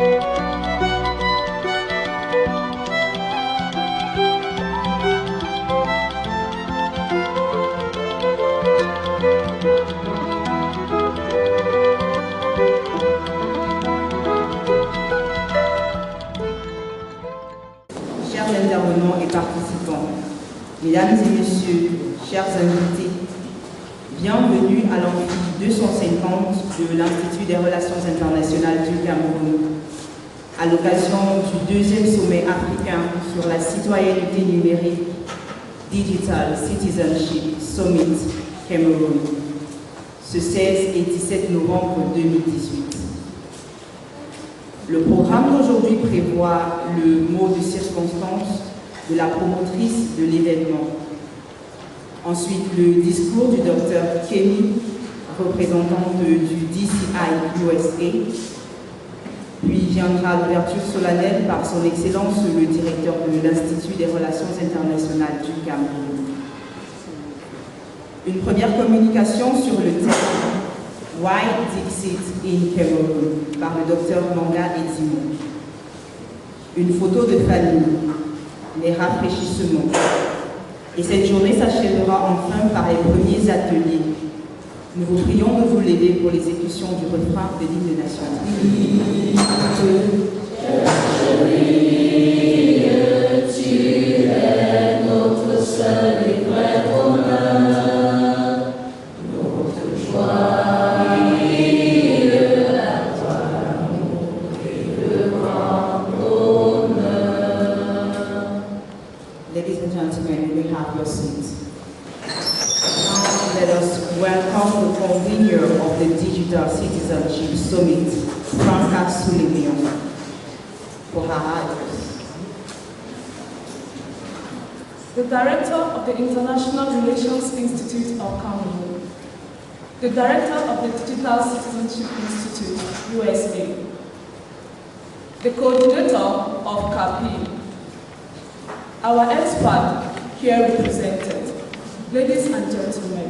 Chers intervenants et participants, mesdames et messieurs, chers invités, bienvenue à l'amphi 250 de l'Institut des Relations Internationales du Cameroun, à l'occasion du deuxième sommet africain sur la citoyenneté numérique Digital Citizenship Summit Cameroun, ce 16 et 17 novembre 2018. Le programme d'aujourd'hui prévoit le mot de circonstance de la promotrice de l'événement. Ensuite, le discours du Dr Kemi, représentante du DCI USA. Puis viendra l'ouverture solennelle par son Excellence le directeur de l'Institut des Relations Internationales du Cameroun. Une première communication sur le thème Why Dixit in Cameroon par le Dr Manga Edimo. Une photo de famille, les rafraîchissements. Et cette journée s'achèvera enfin par les premiers ateliers. Nous vous prions de vous lever pour l'exécution du refrain de l'hymne national. Tu es notre seul et vrai bonheur, notre joie. Ladies and gentlemen, you will have your seats. Now let us welcome the convener of the Digital Citizenship Summit, Franca Soulemion, for her address. The Director of the International Relations Institute of Cameroon, the Director of the Digital Citizenship Institute, USA, the Coordinator of CAPI, our expert here represented, ladies and gentlemen,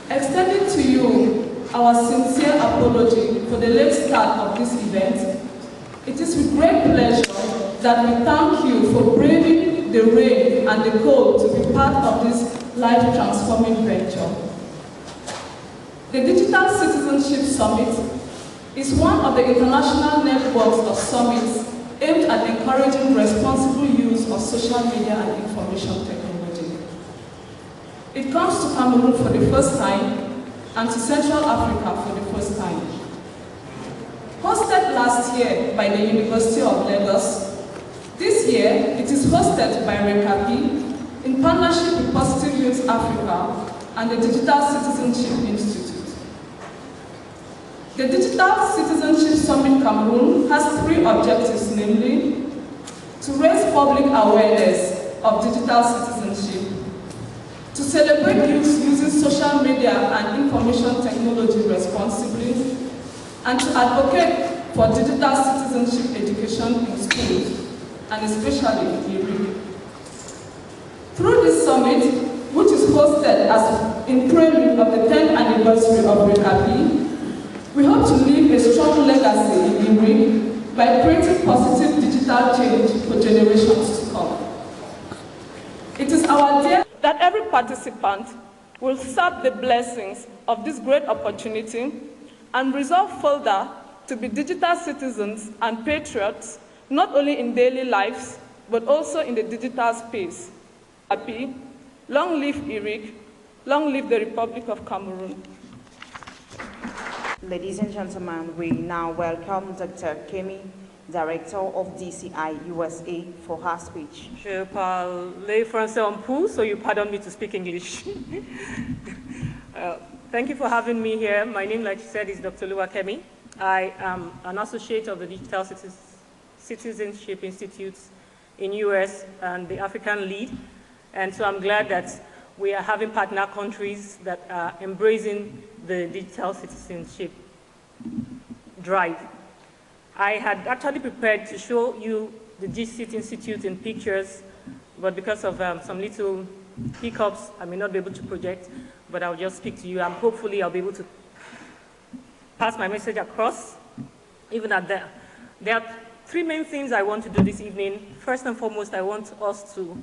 extending to you our sincere apology for the late start of this event, it is with great pleasure that we thank you for braving the rain and the cold to be part of this life-transforming venture. The Digital Citizenship Summit is one of the international networks of summits aimed at encouraging responsible use of social media and information technology. It comes to Cameroon for the first time and to Central Africa for the first time. Hosted last year by the University of Lagos, this year it is hosted by RECAPI in partnership with Positive Youth Africa and the Digital Citizenship Institute. The Digital Citizenship Summit Cameroon has three objectives, namely, to raise public awareness of digital citizenship, to celebrate youth using social media and information technology responsibly, and to advocate for digital citizenship education in schools, and especially in IRIC. Through this summit, which is hosted as in prelude of the 10th anniversary of RECAPI, we hope to leave a strong legacy in IRIC by creating positive digital change for generations to come. It is our dear that every participant will serve the blessings of this great opportunity and resolve further to be digital citizens and patriots, not only in daily lives, but also in the digital space. Happy, long live IRIC, long live the Republic of Cameroon. Ladies and gentlemen, we now welcome Dr. Kemi, Director of DCI USA, for her speech. Je parle français un peu, so you pardon me to speak English. Thank you for having me here. My name, like you said, is Dr. Lua Kemi. I am an associate of the Digital Citizenship Institute in US and the African lead. And so I'm glad that we are having partner countries that are embracing the digital citizenship drive. I had actually prepared to show you the DCIT Institute in pictures, but because of some little hiccups, I may not be able to project, but I'll just speak to you, and hopefully I'll be able to pass my message across even at that. There are three main things I want to do this evening. First and foremost, I want us to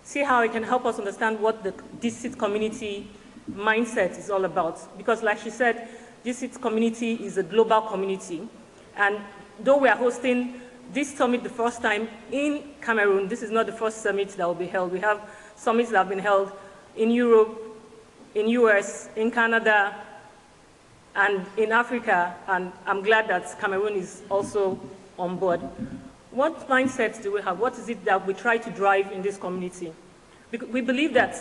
see how it can help us understand what the DCIT community mindset is all about. Because like she said, DCIT community is a global community. And though we are hosting this summit the first time in Cameroon, this is not the first summit that will be held. We have summits that have been held in Europe, in US, in Canada, and in Africa, and I'm glad that Cameroon is also on board. What mindsets do we have? What is it that we try to drive in this community? We believe that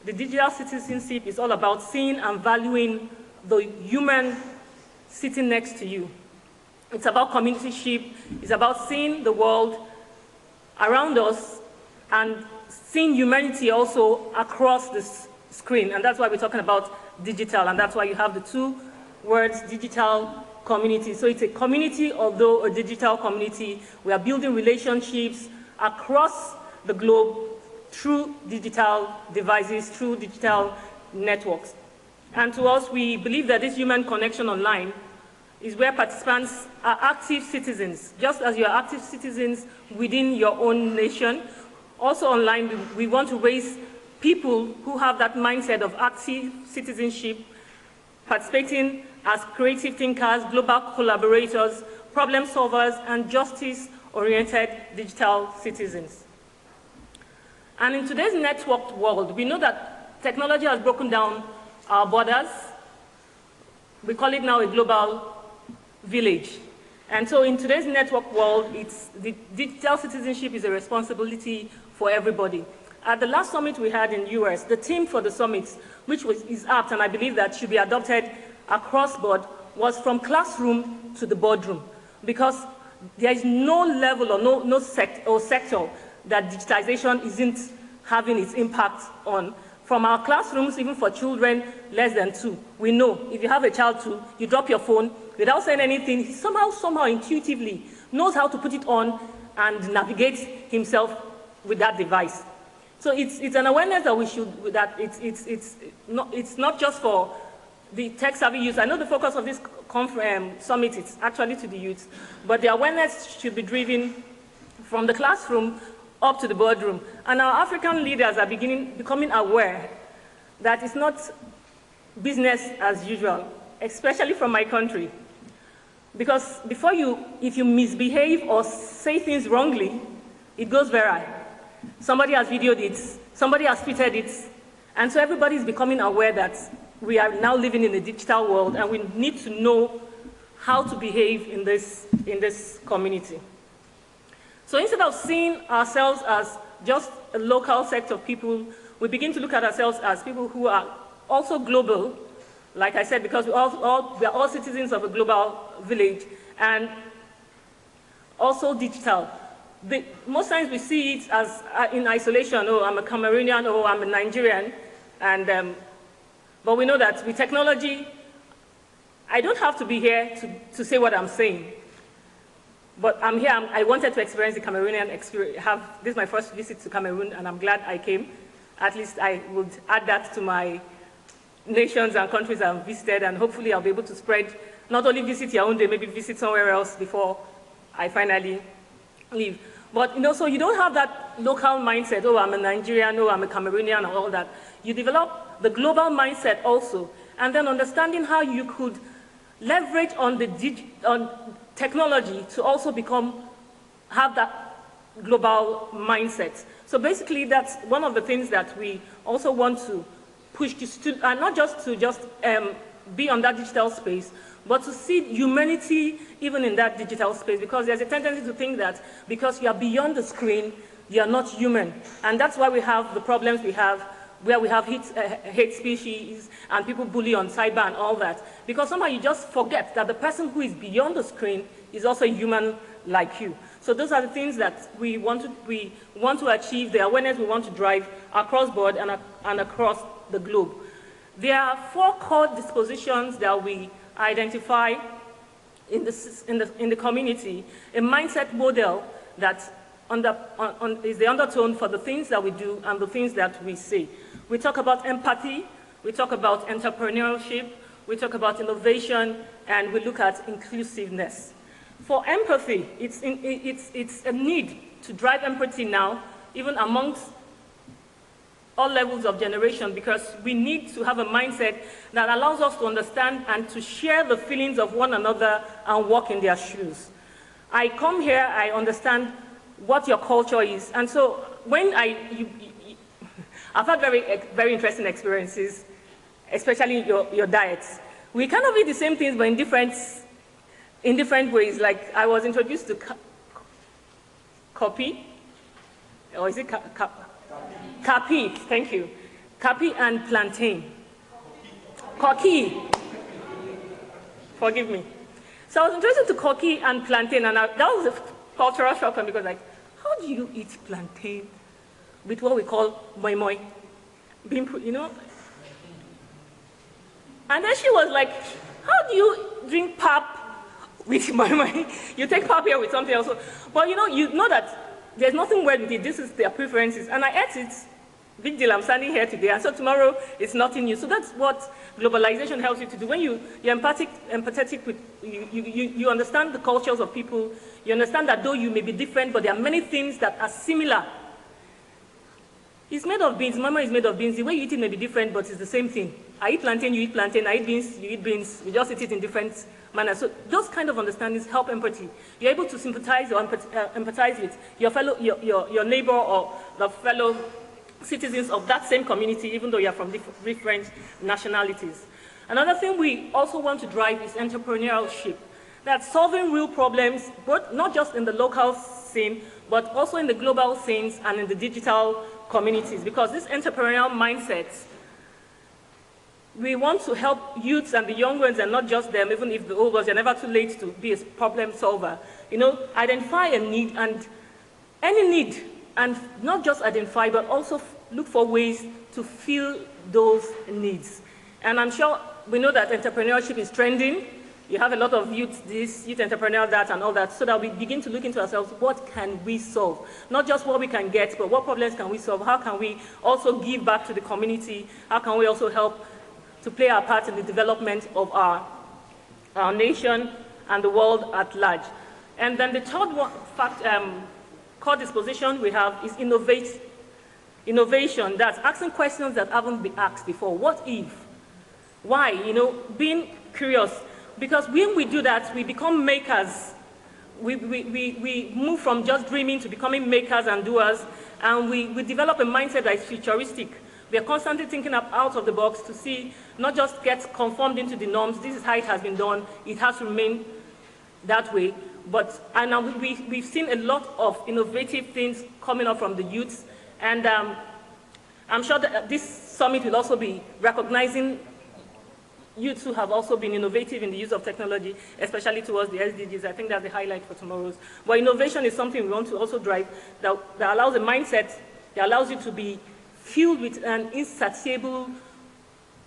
the digital citizenship is all about seeing and valuing the human sitting next to you. It's about communityship. It's about seeing the world around us and seeing humanity also across this screen. And that's why we're talking about digital, and that's why you have the two words, digital community. So it's a community, although a digital community. We are building relationships across the globe through digital devices, through digital networks. And to us, we believe that this human connection online is where participants are active citizens, just as you are active citizens within your own nation. Also online, we want to raise people who have that mindset of active citizenship, participating as creative thinkers, global collaborators, problem solvers, and justice-oriented digital citizens. And in today's networked world, we know that technology has broken down our borders. We call it now a global village. And so in today's networked world, the digital citizenship is a responsibility for everybody. At the last summit we had in the US, the theme for the summit, which is apt, and I believe that should be adopted across board, was from classroom to the boardroom. Because there is no level or no sector that digitization isn't having its impact on. From our classrooms, even for children less than 2, we know if you have a child 2, you drop your phone without saying anything, he somehow intuitively knows how to put it on and navigate himself with that device. So it's an awareness that we should, that it's not just for the tech-savvy youth. I know the focus of this summit is actually to the youth, but the awareness should be driven from the classroom up to the boardroom. And our African leaders are becoming aware that it's not business as usual, especially from my country. Because if you misbehave or say things wrongly, it goes viral. Somebody has videoed it, somebody has tweeted it, and so everybody is becoming aware that we are now living in a digital world and we need to know how to behave in this community. So instead of seeing ourselves as just a local sect of people, we begin to look at ourselves as people who are also global, like I said, because we are all citizens of a global village, and also digital. Most times we see it as in isolation. Oh, I'm a Cameroonian, oh, I'm a Nigerian, but we know that with technology, I don't have to be here to say what I'm saying. But I'm here, I wanted to experience the Cameroonian experience. This is my first visit to Cameroon, and I'm glad I came. At least I would add that to my nations and countries I've visited, and hopefully I'll be able to spread, not only visit Yaoundé, maybe visit somewhere else before I finally leave. But so you don't have that local mindset, oh, I'm a Nigerian, oh, I'm a Cameroonian, and all that. You develop the global mindset also, and then understanding how you could leverage on technology to also have that global mindset. So basically, that's one of the things that we also want to push and not just to be on that digital space, but to see humanity even in that digital space, because there's a tendency to think that because you are beyond the screen, you are not human. And that's why we have the problems we have, where we have hate species and people bully on cyber and all that. Because somehow you just forget that the person who is beyond the screen is also a human like you. So those are the things that we want to achieve, the awareness we want to drive across board and across the globe. There are 4 core dispositions that we identify in the community, a mindset model that is the undertone for the things that we do and the things that we say. We talk about empathy, we talk about entrepreneurship, we talk about innovation, and we look at inclusiveness. For empathy, it's a need to drive empathy now, even amongst all levels of generation, because we need to have a mindset that allows us to understand and to share the feelings of one another and walk in their shoes. I come here, I understand what your culture is, and so when I've had very interesting experiences, especially your diets. We kind of eat the same things, but in different ways. Like I was introduced to Kapi, or is it Kapi? Thank you. Kapi and plantain. Koki. Forgive me. So I was introduced to Koki and plantain, and that was a cultural shock for me, because like, how do you eat plantain with what we call moi moi? You know? And then she was like, how do you drink pap with moi moi? You take pap here with something else. But you know that there's nothing weird with it. This is their preferences. And I ate it. Big deal, I'm standing here today, and so tomorrow it's nothing new. So that's what globalization helps you to do. When you're empathetic with, you understand the cultures of people, you understand that though you may be different, but there are many things that are similar. It's made of beans, mama is made of beans. The way you eat it may be different, but it's the same thing. I eat plantain, you eat plantain, I eat beans, you eat beans. We just eat it in different manners. So those kind of understandings help empathy. You're able to sympathize or empathize with your neighbor or the fellow citizens of that same community, even though you're from different nationalities. Another thing we also want to drive is entrepreneurship. That's solving real problems, but not just in the local scene, but also in the global scenes and in the digital communities. Because this entrepreneurial mindset, we want to help youths and the young ones, and not just them, even if the old ones are never too late to be a problem solver. You know, identify a need, and any need, and not just identify, but also look for ways to fill those needs. And I'm sure we know that entrepreneurship is trending. You have a lot of youth this, youth entrepreneur that, and all that, so that we begin to look into ourselves, what can we solve? Not just what we can get, but what problems can we solve? How can we also give back to the community? How can we also help to play our part in the development of our nation and the world at large? And then the third one, core disposition we have is innovation. That's asking questions that haven't been asked before. What if? Why? You know, being curious. Because when we do that, we become makers. We move from just dreaming to becoming makers and doers, and we develop a mindset that is futuristic. We are constantly thinking out of the box to see, not just get conformed into the norms. This is how it has been done. It has to remain that way. And we've seen a lot of innovative things coming up from the youths, and I'm sure that this summit will also be recognizing youths who have also been innovative in the use of technology, especially towards the SDGs. I think that's the highlight for tomorrow's. But innovation is something we want to also drive that allows a mindset, that allows you to be filled with an insatiable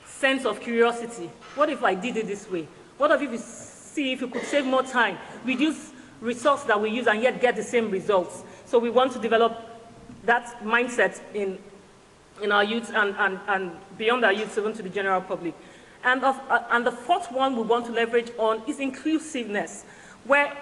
sense of curiosity. What if I did it this way? What if you see if you could save more time, reduce resources that we use, and yet get the same results? So we want to develop that mindset in our youth and beyond our youth, even to the general public. And the fourth one we want to leverage on is inclusiveness, where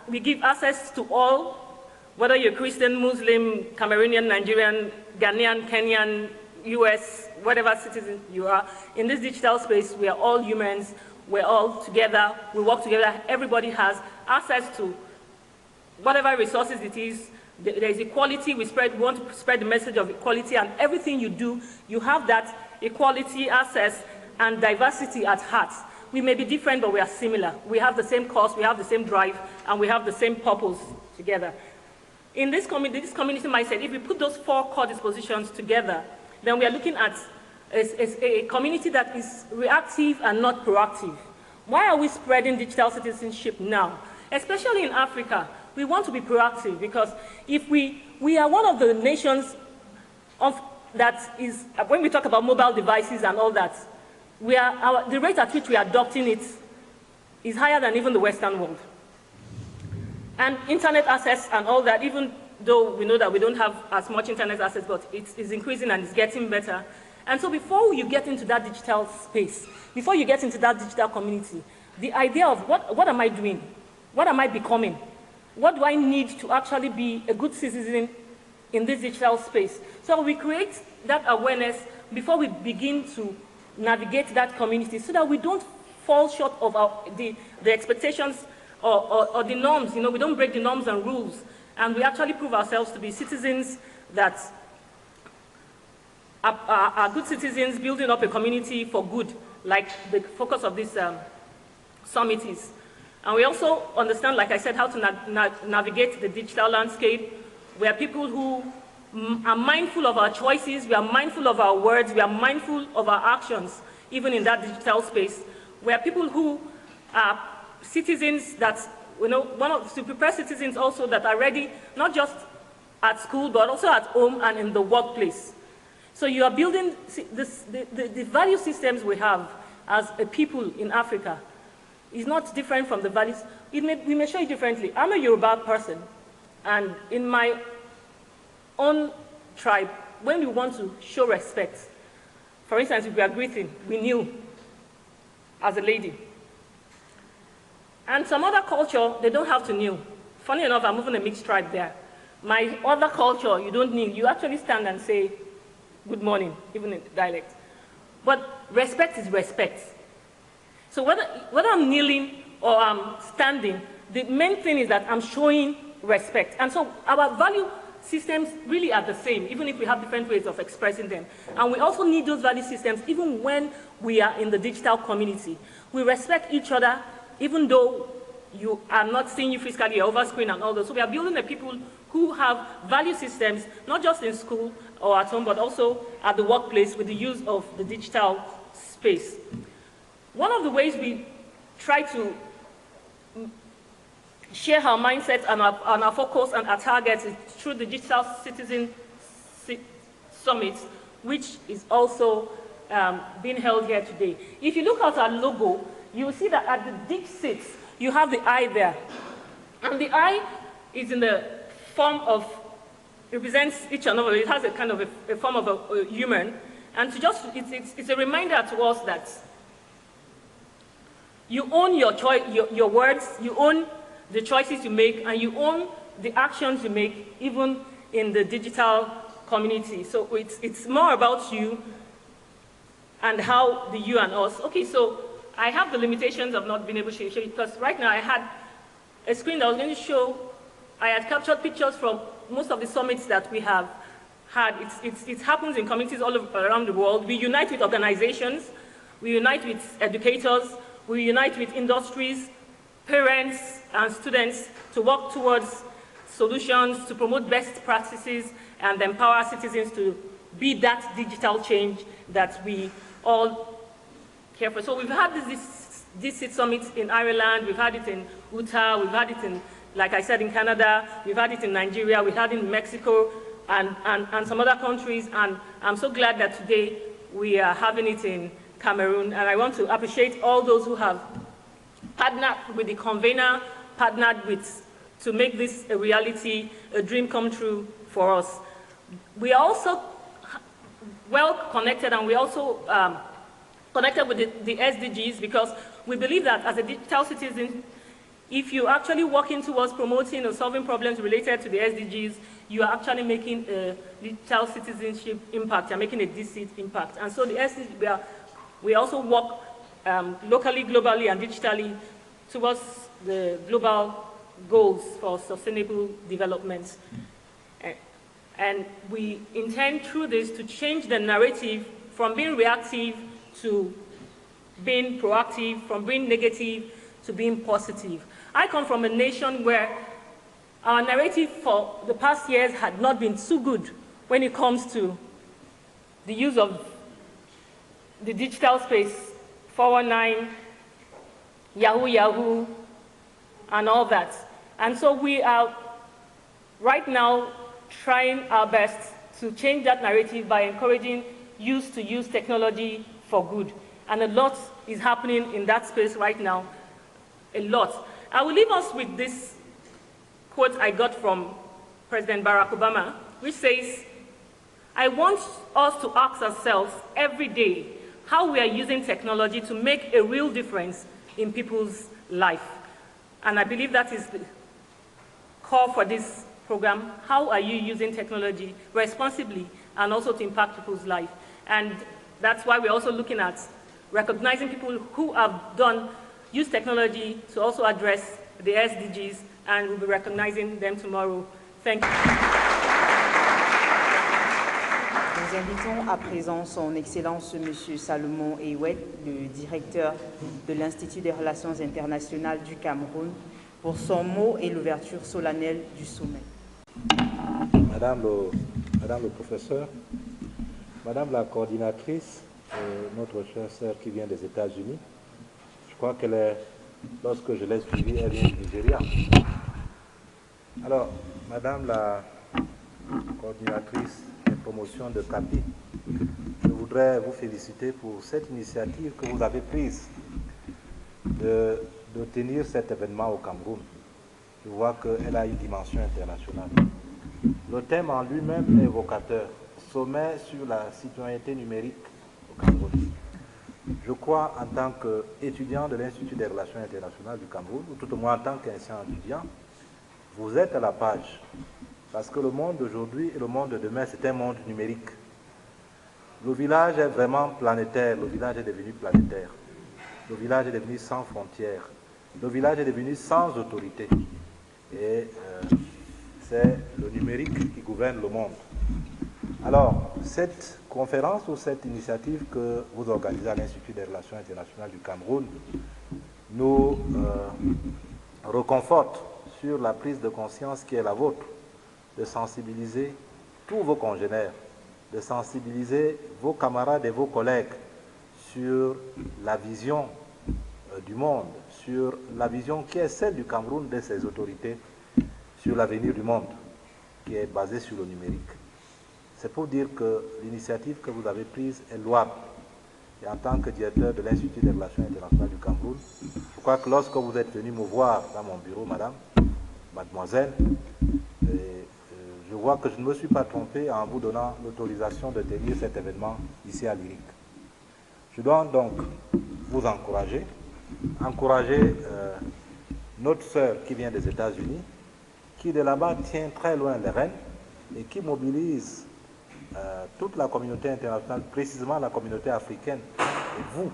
we give access to all, whether you're Christian, Muslim, Cameroonian, Nigerian, Ghanaian, Kenyan, US, whatever citizen you are. In this digital space, we are all humans, we're all together, we work together, everybody has access to whatever resources it is. There is equality, we want to spread the message of equality, and everything you do, you have that equality, access, and diversity at heart. We may be different, but we are similar. We have the same cause, we have the same drive, and we have the same purpose together. In this community mindset, if we put those four core dispositions together, then we are looking at a community that is reactive and not proactive. Why are we spreading digital citizenship now? Especially in Africa, we want to be proactive, because if we are one of the nations that is, when we talk about mobile devices and all that, the rate at which we are adopting it is higher than even the Western world. And internet access and all that, even though we know that we don't have as much internet access, but it's increasing and it's getting better. And so before you get into that digital space, before you get into that digital community, the idea of what am I doing? What am I becoming? What do I need to actually be a good citizen in this digital space? So we create that awareness before we begin to navigate that community so that we don't fall short of the expectations or the norms. You know, we don't break the norms and rules, and we actually prove ourselves to be citizens that are good citizens building up a community for good, like the focus of this summit is. And we also understand, like I said, how to navigate the digital landscape. We are people who are mindful of our choices, we are mindful of our words, we are mindful of our actions, even in that digital space. We are people who are citizens that, you know, to prepare citizens also that are ready, not just at school, but also at home and in the workplace. So you are building the value systems we have as a people in Africa is not different from the values. We may show it differently. I'm a Yoruba person, and in my own tribe, when we want to show respect, for instance, if we are greeting, we kneel as a lady. And some other culture, they don't have to kneel. Funny enough, I'm moving a mixed tribe there. My other culture, you don't kneel. You actually stand and say, good morning, even in dialect. But respect is respect. So whether I'm kneeling or I'm standing, the main thing is that I'm showing respect. And so our value systems really are the same, even if we have different ways of expressing them. And we also need those value systems even when we are in the digital community. We respect each other, even though you are not seeing you physically, you're over screen and all those. So we are building a people who have value systems, not just in school or at home, but also at the workplace with the use of the digital space. One of the ways we try to share our mindset and our focus and our targets is through the Digital Citizen Summit, which is also being held here today. If you look at our logo, you will see that at the DIGCIT, you have the eye there. And the eye is in the form of, represents each and every, it has a kind of a form of a human. And to just, it's a reminder to us that you own your words, you own the choices you make, and you own the actions you make, even in the digital community. So it's more about you and how the you and us. Okay, so I have the limitations of not being able to show it, because right now I had a screen that was going to show, I had captured pictures from most of the summits that we have had. It happens in communities all around the world. We unite with organizations, we unite with educators, we unite with industries, parents, and students to work towards solutions, to promote best practices, and empower citizens to be that digital change that we all care for. So we've had this summit in Ireland, we've had it in Utah, we've had it in, like I said, in Canada, we've had it in Nigeria, we've had it in Mexico, and some other countries, and I'm so glad that today we are having it in Cameroon, and I want to appreciate all those who have partnered with the convener, partnered with, to make this a reality, a dream come true for us. We are also well connected, and we also connected with the SDGs, because we believe that as a digital citizen, if you're actually working towards promoting or solving problems related to the SDGs, you are actually making a digital citizenship impact, you're making a DCIT impact. And so the SDGs, we also work locally, globally, and digitally towards the global goals for sustainable development. And we intend through this to change the narrative from being reactive to being proactive, from being negative to being positive. I come from a nation where our narrative for the past years had not been too good when it comes to the use of the digital space, 419, Yahoo Yahoo, and all that. And so we are right now trying our best to change that narrative by encouraging youth to use technology for good. And a lot is happening in that space right now, a lot. I will leave us with this quote I got from President Barack Obama, which says, I want us to ask ourselves every day how we are using technology to make a real difference in people's life. And I believe that is the call for this program. How are you using technology responsibly and also to impact people's life? And that's why we're also looking at recognizing people who have used technology to also address the SDGs, and we'll be recognizing them tomorrow. Thank you. Nous invitons à présent son Excellence M. Salomon Eouet, le directeur de l'Institut des Relations internationales du Cameroun, pour son mot et l'ouverture solennelle du sommet. Madame le professeur, Madame la coordinatrice, notre chère sœur qui vient des États-Unis, je crois qu'elle est, lorsque je l'ai suivie, elle vient du Nigeria. Alors, Madame la coordinatrice des promotions de CAPI, je voudrais vous féliciter pour cette initiative que vous avez prise de tenir cet événement au Cameroun. Je vois qu'elle a une dimension internationale. Le thème en lui-même est évocateur, sommet sur la citoyenneté numérique au Cameroun. Je crois, en tant qu'étudiant de l'Institut des Relations internationales du Cameroun, ou tout au moins en tant qu'ancien étudiant, vous êtes à la page. Parce que le monde d'aujourd'hui et le monde de demain, c'est un monde numérique. Le village est vraiment planétaire, le village est devenu planétaire. Le village est devenu sans frontières. Le village est devenu sans autorité. Et c'est le numérique qui gouverne le monde. Alors, cette conférence ou cette initiative que vous organisez à l'Institut des Relations internationales du Cameroun nous reconforte sur la prise de conscience qui est la vôtre, de sensibiliser tous vos congénères, de sensibiliser vos camarades et vos collègues sur la vision du monde, sur la vision qui est celle du Cameroun, de ses autorités, sur l'avenir du monde, qui est basée sur le numérique. C'est pour dire que l'initiative que vous avez prise est louable. Et en tant que directeur de l'Institut des Relations internationales du Cameroun, je crois que lorsque vous êtes venu me voir dans mon bureau, mademoiselle, je vois que je ne me suis pas trompé en vous donnant l'autorisation de tenir cet événement ici à l'IRIC. Je dois donc vous encourager notre sœur qui vient des États-Unis, qui de là-bas tient très loin les rênes et qui mobilise toute la communauté internationale, précisément la communauté africaine, et vous,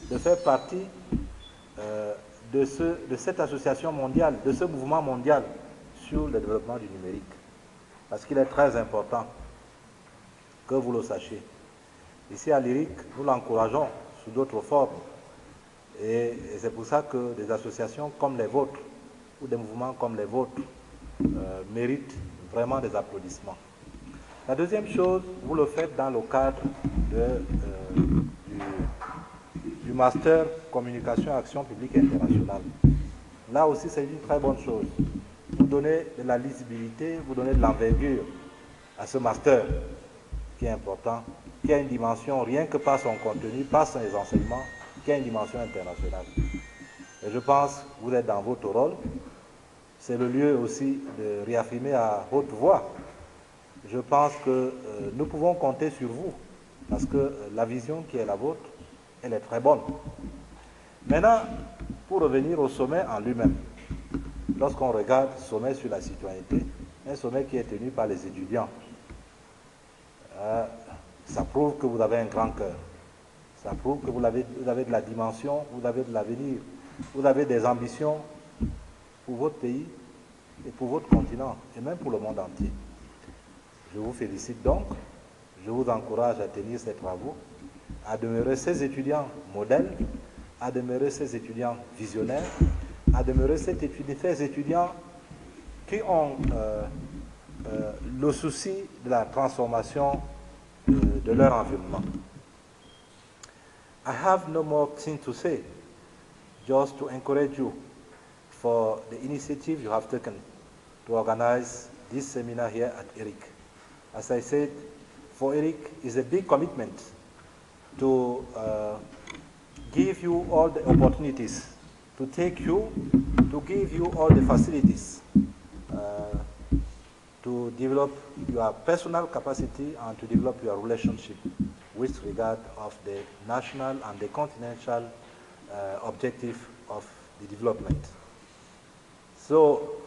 de faire partie de cette association mondiale, de ce mouvement mondial sur le développement du numérique. Parce qu'il est très important que vous le sachiez. Ici à l'IRIC, nous l'encourageons sous d'autres formes. Et c'est pour ça que des associations comme les vôtres, ou des mouvements comme les vôtres, méritent vraiment des applaudissements. La deuxième chose, vous le faites dans le cadre du Master Communication et Action publique internationale. Là aussi, c'est une très bonne chose. Vous donnez de la lisibilité, vous donnez de l'envergure à ce master qui est important, qui a une dimension, rien que par son contenu, par ses enseignements, qui a une dimension internationale. Et je pense que vous êtes dans votre rôle. C'est le lieu aussi de réaffirmer à haute voix. Je pense que nous pouvons compter sur vous, parce que la vision qui est la vôtre, elle est très bonne. Maintenant, pour revenir au sommet en lui-même, lorsqu'on regarde le sommet sur la citoyenneté, un sommet qui est tenu par les étudiants, ça prouve que vous avez un grand cœur. Ça prouve que vous avez de la dimension, vous avez de l'avenir, vous avez des ambitions pour votre pays et pour votre continent, et même pour le monde entier. Je vous félicite donc, je vous encourage à tenir ces travaux, à demeurer ces étudiants modèles, à demeurer ces étudiants visionnaires, à demeurer ces étudiants qui ont le souci de la transformation de leur environnement. I have no more thing to say, just to encourage you for the initiative you have taken to organize this seminar here at ERIC. As I said, for ERIC is a big commitment to give you all the opportunities, to take you, to give you all the facilities to develop your personal capacity and to develop your relationship with regard of the national and the continental objective of the development. So,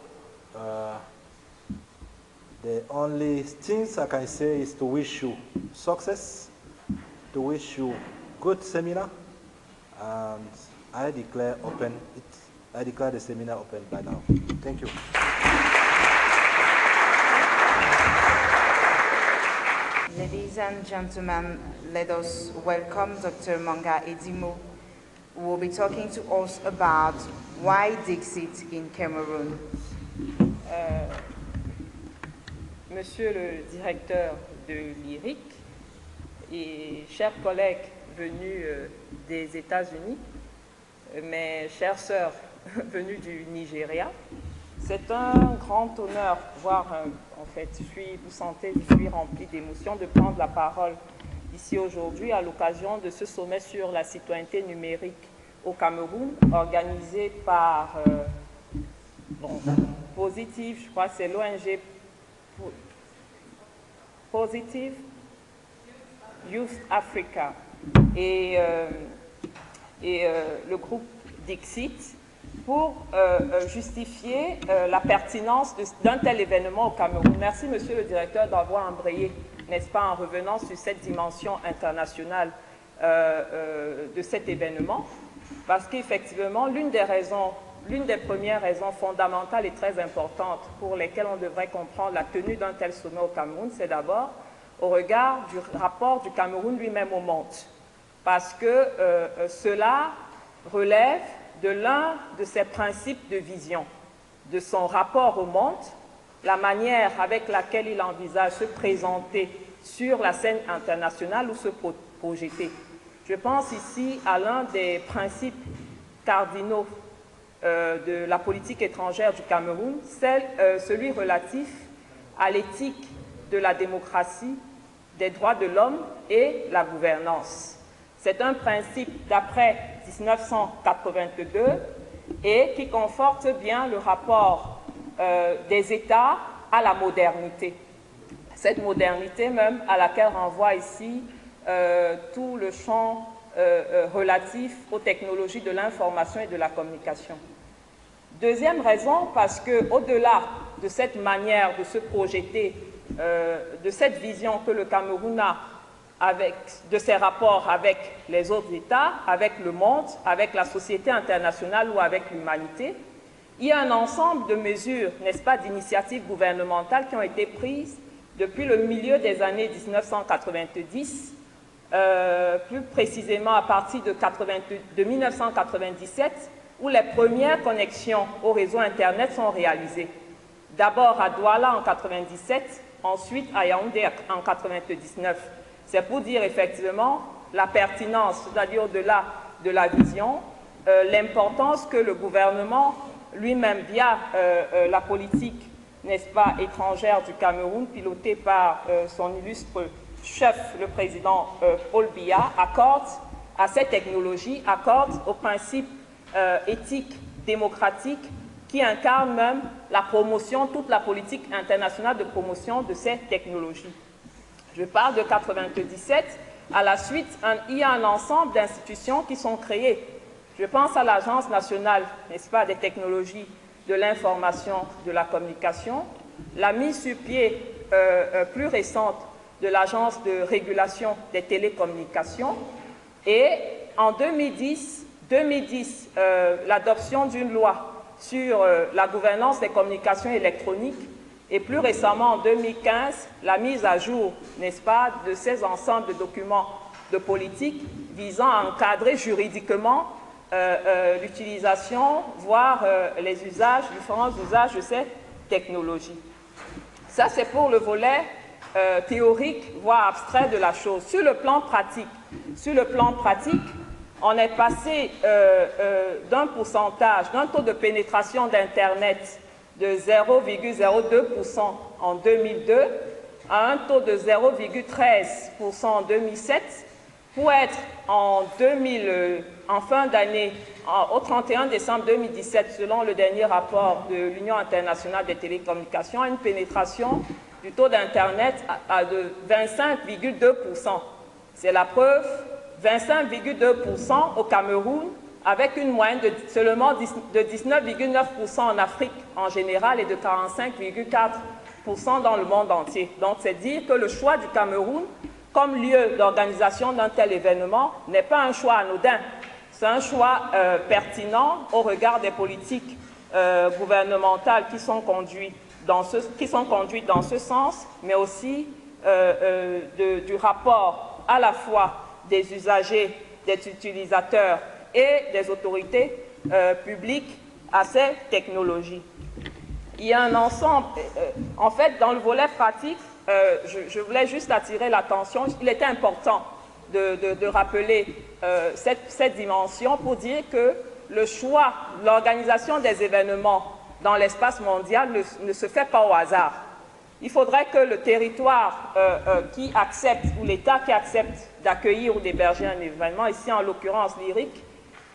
the only things I can say is to wish you success, to wish you good seminar, and I declare the seminar open by now. Thank you. Ladies and gentlemen, let us welcome Dr. Manga Edimo, who will be talking to us about why Dixit in Cameroon. Monsieur le directeur de l'IRIC et chers collègues venus des États-Unis, mes chères sœurs venues du Nigeria, c'est un grand honneur, voire en fait, vous sentez, je suis rempli d'émotion de prendre la parole ici aujourd'hui à l'occasion de ce sommet sur la citoyenneté numérique au Cameroun, organisé par Positive, je crois que c'est l'ONG Positive Youth Africa et le groupe Dixit pour justifier la pertinence d'un tel événement au Cameroun. Merci, monsieur le directeur, d'avoir embrayé, n'est-ce pas, en revenant sur cette dimension internationale de cet événement, parce qu'effectivement, l'une des premières raisons fondamentales et très importantes pour lesquelles on devrait comprendre la tenue d'un tel sommet au Cameroun, c'est d'abord au regard du rapport du Cameroun lui-même au monde, parce que cela relève de l'un de ses principes de vision, de son rapport au monde, la manière avec laquelle il envisage se présenter sur la scène internationale ou se projeter. Je pense ici à l'un des principes cardinaux de la politique étrangère du Cameroun, celui relatif à l'éthique de la démocratie, des droits de l'homme et la gouvernance. C'est un principe d'après 1982 et qui conforte bien le rapport des États à la modernité. Cette modernité même à laquelle renvoie ici tout le champ relatif aux technologies de l'information et de la communication. Deuxième raison, parce qu'au-delà de cette manière de se projeter, de cette vision que le Cameroun a de ses rapports avec les autres États, avec le monde, avec la société internationale ou avec l'humanité, il y a un ensemble de mesures, n'est-ce pas, d'initiatives gouvernementales qui ont été prises depuis le milieu des années 1990, plus précisément à partir de 1997, où les premières connexions au réseau Internet sont réalisées. D'abord à Douala en 1997, ensuite à Yaoundé en 1999. C'est pour dire effectivement la pertinence, c'est-à-dire au-delà de la vision, l'importance que le gouvernement lui-même, via la politique, n'est-ce pas, étrangère du Cameroun, pilotée par son illustre chef, le président Paul Biya, accorde à cette technologie, accorde aux principes éthiques, démocratiques, qui incarnent même la promotion, toute la politique internationale de promotion de ces technologies. Je parle de 1997. À la suite, il y a un ensemble d'institutions qui sont créées. Je pense à l'Agence nationale, n'est-ce pas, des technologies de l'information, de la communication, la mise sur pied plus récente de l'Agence de régulation des télécommunications et en 2010, l'adoption d'une loi sur la gouvernance des communications électroniques et plus récemment en 2015, la mise à jour, n'est-ce pas, de ces ensembles de documents de politique visant à encadrer juridiquement l'utilisation, voire les usages, différents usages de ces technologies. Ça, c'est pour le volet théorique, voire abstrait de la chose. Sur le plan pratique, on est passé d'un pourcentage, d'un taux de pénétration d'Internet de 0,02% en 2002 à un taux de 0,13% en 2007 pour être en 2015 en fin d'année, au 31 décembre 2017, selon le dernier rapport de l'Union internationale des télécommunications, a une pénétration du taux d'Internet de 25,2%. C'est la preuve, 25,2% au Cameroun, avec une moyenne de seulement de 19,9% en Afrique en général et de 45,4% dans le monde entier. Donc c'est dire que le choix du Cameroun comme lieu d'organisation d'un tel événement n'est pas un choix anodin. C'est un choix pertinent au regard des politiques gouvernementales qui sont conduites dans ce sens, mais aussi du rapport à la fois des usagers, des utilisateurs et des autorités publiques à ces technologies. Il y a un ensemble, en fait, dans le volet pratique, je voulais juste attirer l'attention, il était important de rappeler cette dimension pour dire que le choix, l'organisation des événements dans l'espace mondial ne se fait pas au hasard. Il faudrait que le territoire qui accepte, ou l'État qui accepte d'accueillir ou d'héberger un événement, ici en l'occurrence l'IRIC,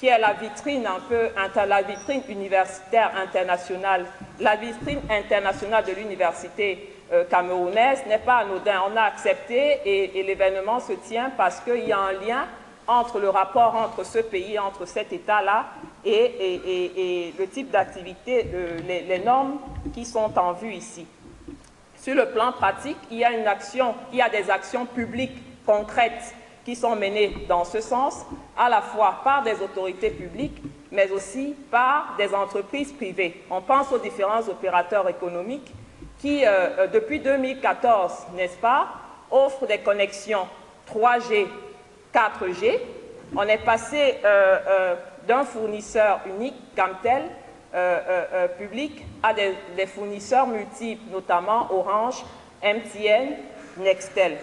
qui est la vitrine la vitrine universitaire internationale, la vitrine internationale de l'université camerounaise, n'est pas anodin. On a accepté et l'événement se tient parce qu'il y a un lien entre le rapport entre ce pays, entre cet État-là et le type d'activité, les normes qui sont en vue ici. Sur le plan pratique, il y a des actions publiques concrètes qui sont menées dans ce sens, à la fois par des autorités publiques, mais aussi par des entreprises privées. On pense aux différents opérateurs économiques qui, depuis 2014, n'est-ce pas, offrent des connexions 3G, 4G. On est passé d'un fournisseur unique, Camtel, public, à des fournisseurs multiples, notamment Orange, MTN, Nextel.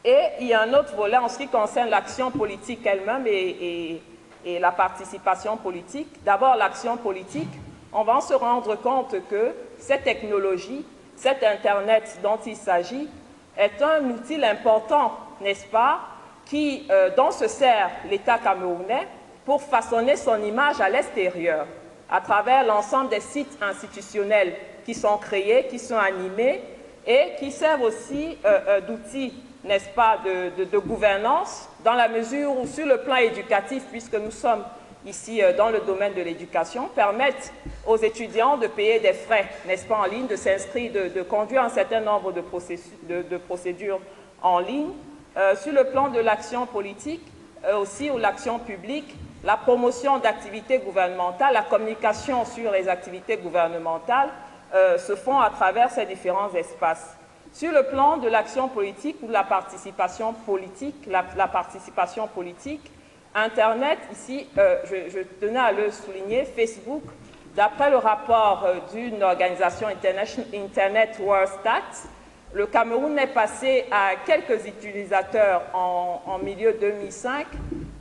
Et il y a un autre volet en ce qui concerne l'action politique elle-même et la participation politique. D'abord, l'action politique, on va se rendre compte que cette technologie, cet Internet dont il s'agit, est un outil important, n'est-ce pas, dont se sert l'État camerounais pour façonner son image à l'extérieur, à travers l'ensemble des sites institutionnels qui sont créés, qui sont animés et qui servent aussi d'outils, n'est-ce pas, de gouvernance, dans la mesure où, sur le plan éducatif, puisque nous sommes ici dans le domaine de l'éducation, permettent aux étudiants de payer des frais, n'est-ce pas, en ligne, de s'inscrire, de conduire un certain nombre de procédures en ligne. Sur le plan de l'action politique, aussi, ou l'action publique, la promotion d'activités gouvernementales, la communication sur les activités gouvernementales se font à travers ces différents espaces. Sur le plan de l'action politique ou de la participation politique, Internet, ici, je tenais à le souligner, Facebook, d'après le rapport d'une organisation Internet World Stats, le Cameroun est passé à quelques utilisateurs en milieu 2005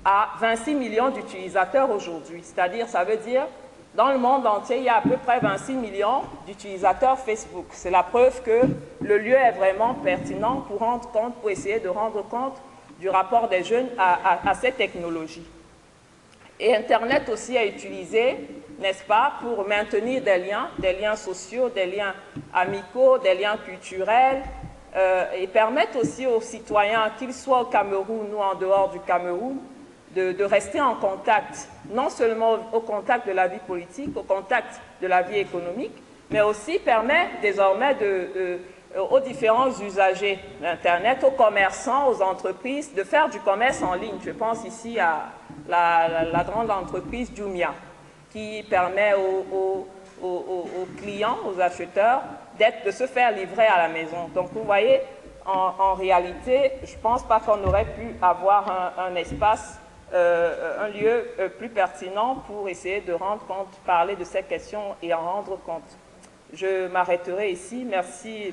à 26 millions d'utilisateurs aujourd'hui. C'est-à-dire, ça veut dire, dans le monde entier, il y a à peu près 26 millions d'utilisateurs Facebook. C'est la preuve que le lieu est vraiment pertinent pour essayer de rendre compte du rapport des jeunes à ces technologies. Et Internet aussi est utilisé, n'est-ce pas, pour maintenir des liens sociaux, des liens amicaux, des liens culturels, et permettre aussi aux citoyens, qu'ils soient au Cameroun ou en dehors du Cameroun, de rester en contact, non seulement au contact de la vie politique, au contact de la vie économique, mais aussi permet désormais aux différents usagers d'Internet, aux commerçants, aux entreprises, de faire du commerce en ligne. Je pense ici à la grande entreprise Jumia, qui permet aux clients, aux acheteurs, de se faire livrer à la maison. Donc vous voyez, en réalité, je ne pense pas qu'on aurait pu avoir un espace, un lieu plus pertinent pour essayer de rendre compte, parler de ces questions et en rendre compte. Je m'arrêterai ici. Merci,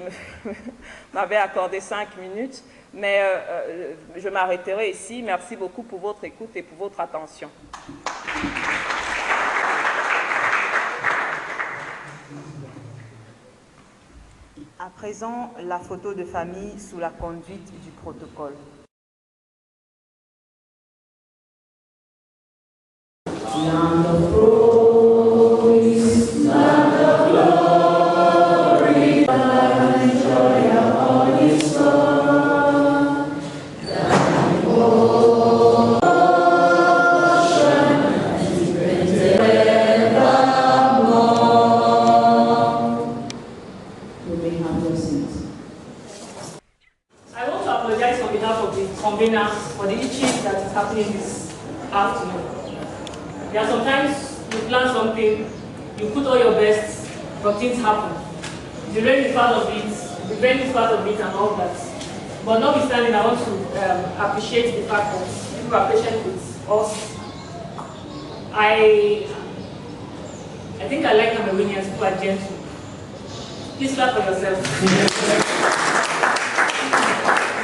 m'avez accordé 5 minutes, mais je m'arrêterai ici. Merci beaucoup pour votre écoute et pour votre attention. À présent, la photo de famille sous la conduite du protocole. but things happen. The rain is part of it, the rain is part of it and all that. But notwithstanding, I want to appreciate the fact that people are patient with us. I think I like Cameroonians who are gentle. Please clap for yourself.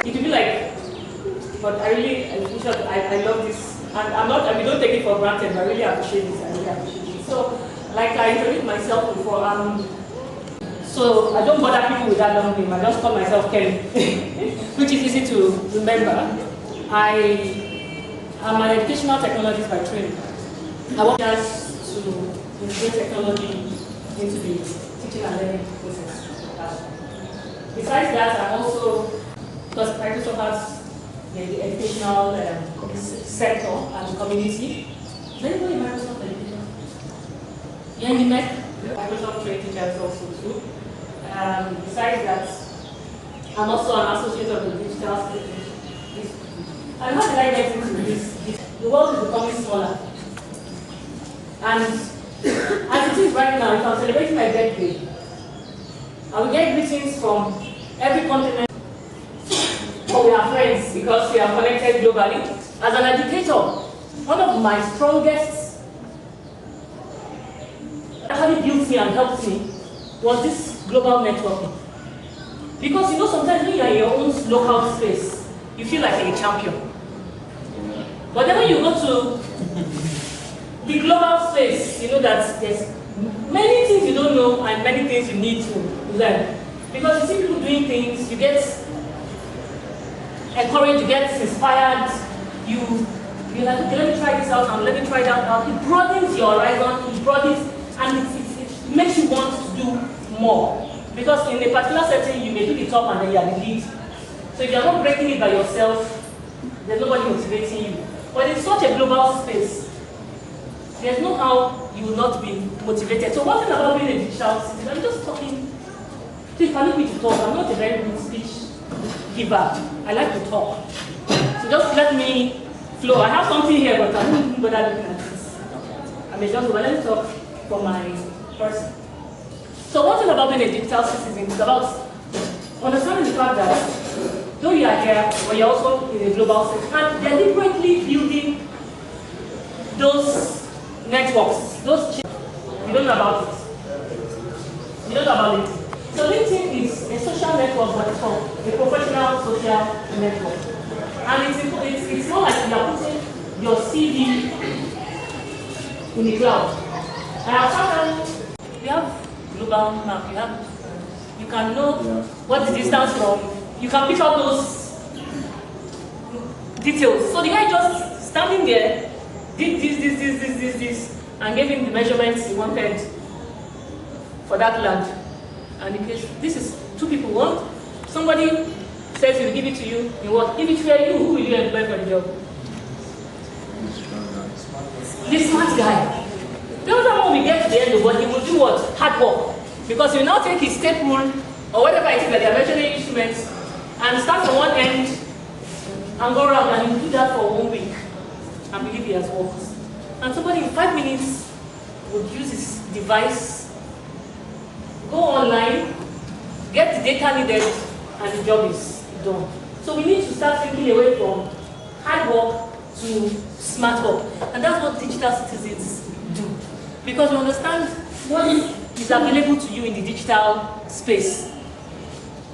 It will be like, but I love this. And we don't take it for granted, but I really appreciate this. I really appreciate it. So, like I introduced myself before, so I don't bother people with that long name. I just call myself Kelly, which is easy to remember. I am an educational technologist by training. I want us to integrate technology into the teaching and learning process. Besides that, I'm also, because Microsoft has the educational sector and community. Is anybody in Microsoft education? Yeah, in the MEC? Microsoft trained teachers also too. Besides that, I'm also an associate of the Digital Citizenship Institute. And how did I get into this? The world is becoming smaller. And as it is right now, if I'm celebrating my birthday, I will get greetings from every continent. But we are friends because we are connected globally. As an educator, one of my strongest actually built me and helped me was this global networking. Because you know, sometimes when you're in your own local space, you feel like you're a champion. But then when you go to the global space, you know that there's many things you don't know and many things you need to learn. Because you see people doing things, you get encouraged, you get inspired, you're like, okay, let me try this out and let me try that out. It broadens your horizon, it broadens, and it makes you want to do more. Because in a particular setting, you may do the top and then you are the lead. So if you're not breaking it by yourself, there's nobody motivating you. But in such a global space, there's no how you will not be motivated. So one thing about being a digital citizen, I'm just talking, please permit me to talk. I'm not a very good speech giver. I like to talk. So just let me flow. I have something here, but I don't bother looking at this. I may just go, let me talk for my person. So one thing about being a digital citizen is about understanding the fact that though you are here, but you're also in a global setting, and deliberately building those networks, those chips. You don't know about it. You don't know about it. So LinkedIn is a social network, but it's called a professional social network. And it's more like you are putting your CV in the cloud. You have global map, you can know what the distance from, you can pick up those details. So the guy just standing there, did this, and gave him the measurements he wanted for that land. And in case this is two people want, somebody says he'll give it to you, in what? Give it to you, who will you employ for the job? This smart guy. The other one we get to the end of what he will do what? Hard work. Because he will now take his tape rule or whatever it is that they are measuring instruments and start from one end and go around, and he will do that for 1 week and believe he has worked. And somebody in 5 minutes would use his device, go online, get the data needed, and the job is done. So we need to start thinking away from hard work to smart work. And that's what digital citizens do. Because you understand what is available to you in the digital space.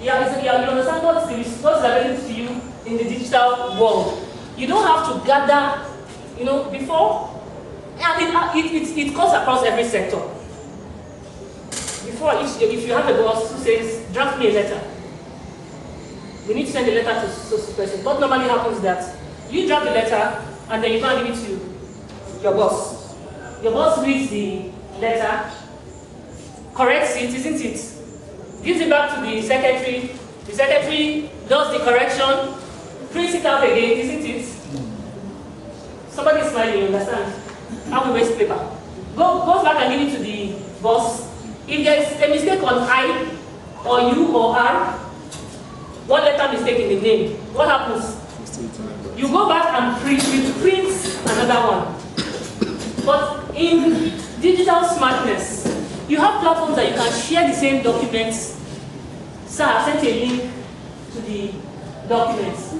You understand what is available to you in the digital world. You don't have to gather, before, and it cuts across every sector. Before, if you have a boss who says, draft me a letter, we need to send a letter to such person. What normally happens is that you draft the letter and then you can't give it to your boss. Your boss reads the letter, corrects it, isn't it? Gives it back to the secretary does the correction, prints it out again, isn't it? Somebody is smiling, you understand? How we waste paper. Goes back and give it to the boss. If there is a mistake on I, or U, or R, one letter mistake in the name, what happens? You go back and print another one. But in digital smartness, You have platforms that you can share the same documents. Sir, I sent a link to the documents.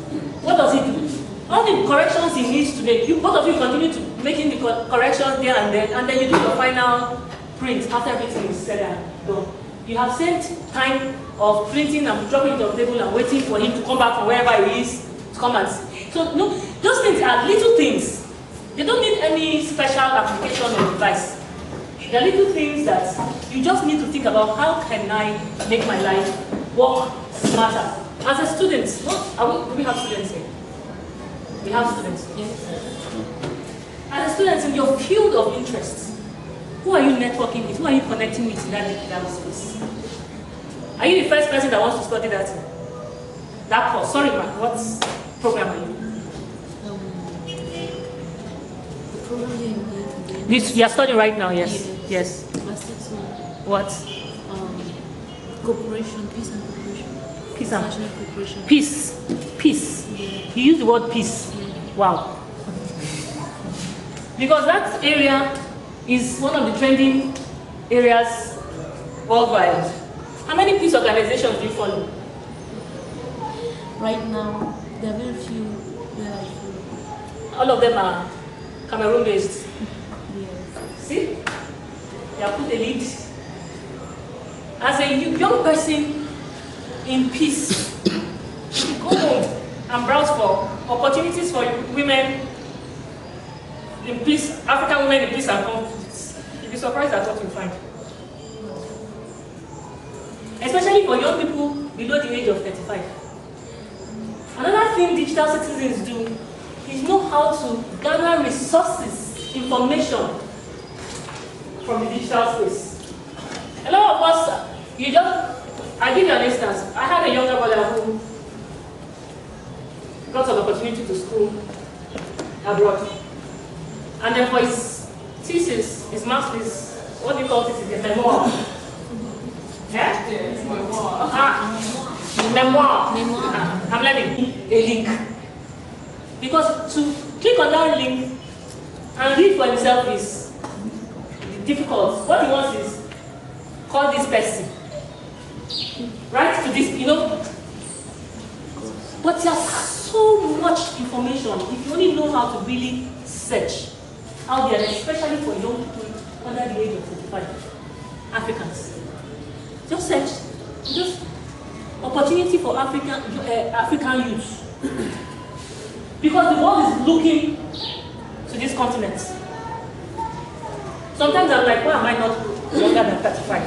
What does it do? All the corrections he needs to make, both of you continue to making the corrections there and then you do your final print after everything is said and done. You have saved time of printing and dropping it on the table and waiting for him to come back from wherever he is to come and see. So no, those things are little things. They don't need any special application or device. There are little things that you just need to think about. How can I make my life work smarter? As a student, do we have students here? We have students. Yes. As a student in your field of interest, who are you networking with? Who are you connecting with in that digital space? Are you the first person that wants to study that course? Sorry, ma, what program are you? The program you are studying right now, yes? Yes. What? Cooperation, peace and cooperation. Peace and international cooperation. Peace. Peace. Yeah. You use the word peace. Yeah. Wow. Because that area is one of the trending areas worldwide. How many peace organizations do you follow? Right now, there are very few where I follow. All of them are Cameroon based. Yes. See? They are put a lead. As a young person in peace, you go home and browse for opportunities for women in peace, African women in peace and conflict. You'll be surprised at what you find. Especially for young people below the age of 35. Another thing digital citizens do is know how to gather resources, information from the digital space. A lot of us, I give you an instance. I had a younger brother who got an opportunity to school abroad. And then for his thesis, his master's, what do you call thesis? His memoir. Yeah? Yes, memoir. Memoir. I'm learning a link. Because to click on that link and read for himself is difficult. What he wants is call this person. Write to this, But there's so much information if you only know how to really search out there, especially for young people under the age of 35, Africans. Just search. Just opportunity for African youth. Because the world is looking to this continent. Sometimes I'm like, why am I not younger than 35?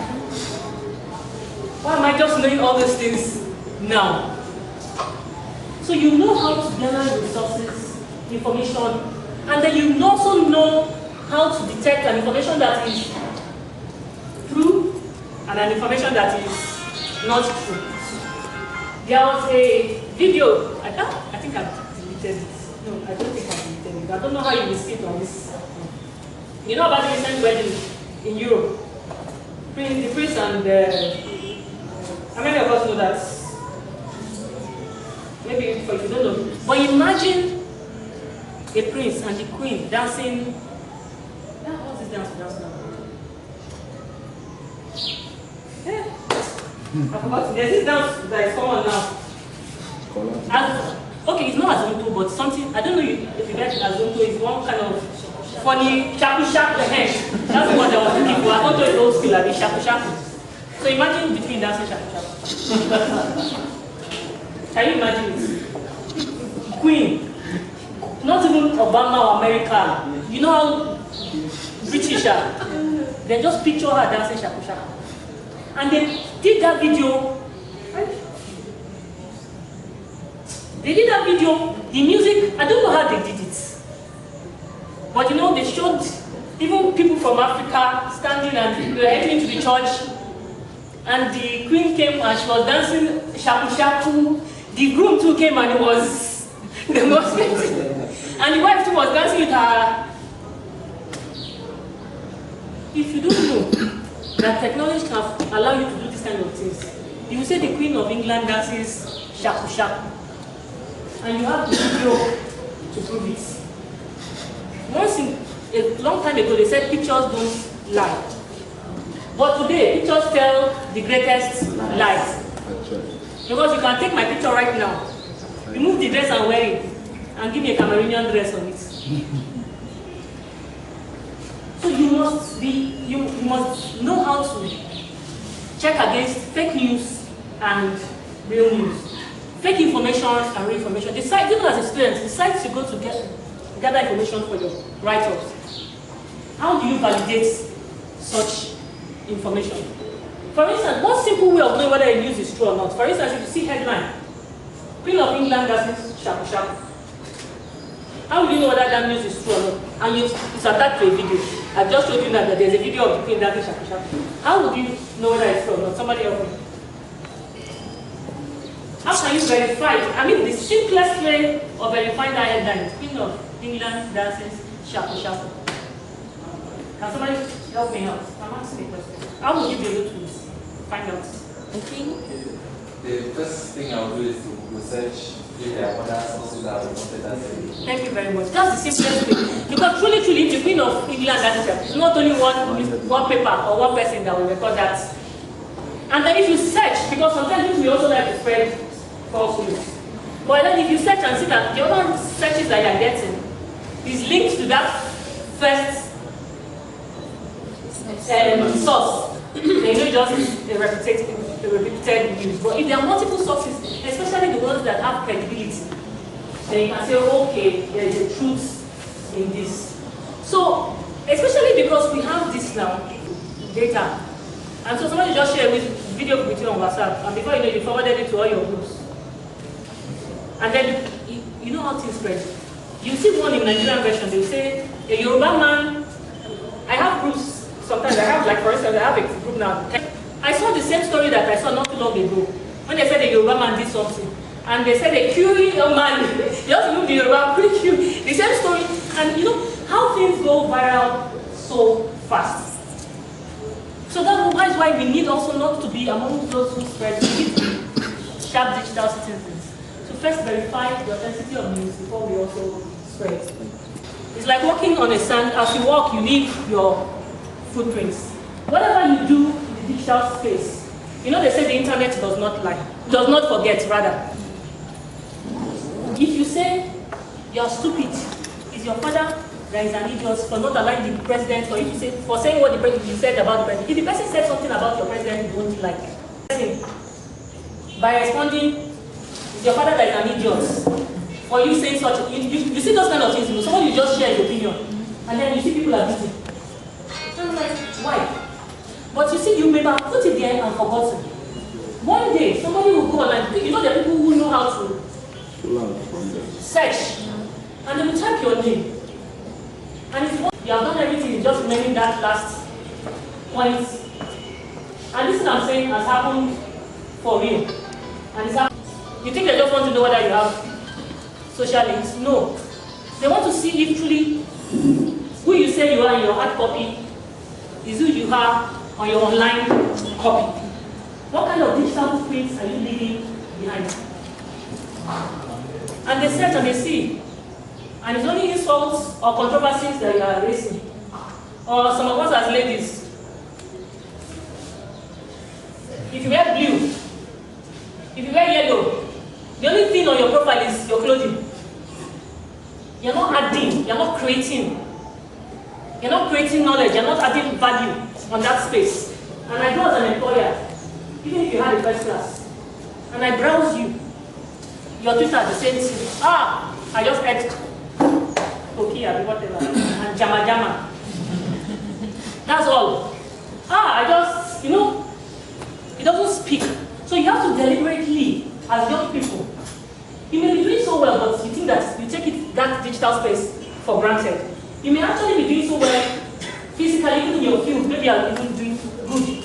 Why am I just knowing all these things now? So you know how to gather resources, information, and then you also know how to detect an information that is true and an information that is not true. There was a video, I think I've deleted it. No, I don't think I've deleted it. I don't know how you will see it on this. You know about the recent wedding in Europe? The prince and how many of us know that? Maybe if you don't know. But imagine a prince and the queen dancing. What's this dance now? Yeah. I forgot. There's this dance that is common now. Okay, it's not Azonto, but something, I don't know if you guys Azonto is one kind of funny shaku shaku hand. That's what they were looking for. Azonto is old school, like the shaku shaku. So imagine between dancing shaku shaku. Can you imagine it? Queen, not even Obama or America. You know how British are? Then just picture her dancing shaku shaku. And they did that video. They did that video, the music, I don't know how they did it. But they showed even people from Africa standing and they were heading to the church. And the queen came and she was dancing shaku shaku. The groom too came and it was the most and the wife too was dancing with her. If you don't know that technology can allow you to do this kind of things, you will say the Queen of England dances shaku shaku. And you have the video to prove it. Once a long time ago, they said pictures don't lie. But today, pictures tell the greatest lies. Because you can take my picture right now, remove the dress I'm wearing, and give me a Cameroonian dress on it. So you must know how to check against fake news and real news. Fake information and real information. Decide, even as a student, decide to go to gather information for your write-ups. How do you validate such information? For instance, one simple way of knowing whether a news is true or not. For instance, if you see headline, Queen of England versus Shaku Shaku. How will you know whether that news is true or not? And it's attached to a video. I've just showed you now that there's a video of the Queen dancing Shaku Shaku. How would you know whether it's true or not? Somebody help me. How can you verify it? I mean, the simplest way of verifying that headline is Queen of England dances Shaku Shaku. Can somebody help me out? I'm asking a question. How would you be able to find out? I think the first thing I'll do is to research if there are other sources that will consider that. Thank you very much. That's the simplest way. Because truly, the Queen of England dances Shaku, it's not only one paper or one person that will record that. And then if you search, because sometimes we also like to spread false news. But then if you search and see that the other searches that you are getting is linked to that first source, they know just a repeated news. But if there are multiple sources, especially the ones that have credibility, then you can say, okay, there is a truth in this. So, especially because we have this now, data, and so somebody just shared a video with you on WhatsApp, and before you know, you forwarded it to all your groups. And then, you know how things spread. You see one in Nigerian version, they say, a Yoruba man, I have groups, sometimes I have, like for instance, I have a group now. I saw the same story that I saw not too long ago, when they said a Yoruba man did something. And they said a Curie man, they also moved the Yoruba, pretty cute, the same story. And you know, how things go viral so fast. So that's why we need also not to be among those who spread sharp digital citizens. First verify the authenticity of news before we also spread. It's like walking on a sand. As you walk, you leave your footprints. Whatever you do in the digital space, you know they say the internet does not lie, does not forget, rather. If you say you're stupid, is your father that is an idiot for not allowing the president, or if you say for saying what the president said about the president, if the person said something about your president you don't like, by responding, your father that is an idiot, for you saying such, you see those kind of things, you know, someone you just share his opinion, and then you see people are busy. I'm like, why? But you see, you may have put it there and forgotten. One day, somebody will go online, you know there are people who know how to search, and they will type your name. And if you have done everything, just remaining that last point. And this is what I'm saying has happened for real. And it's happened. You think they just want to know whether you have social links? No. They want to see if truly who you say you are in your hard copy is who you are on your online copy. What kind of digital footprints are you leaving behind? And they search and they see. And it's only insults or controversies that you are raising. Or some of us as ladies. If you wear blue, if you wear yellow, the only thing on your profile is your clothing. You're not adding, you're not creating. You're not creating knowledge, you're not adding value on that space. And I go as an employer, even if you had a first class, and I browse you, your Twitter, the same thing. Ah, I just add Tokia, whatever, and Jama Jama. That's all. Ah, I just, you know, it doesn't speak. So you have to deliberately, as young people, you may be doing so well, but you think that you take that digital space for granted. You may actually be doing so well physically, even in your field, maybe you are even doing good.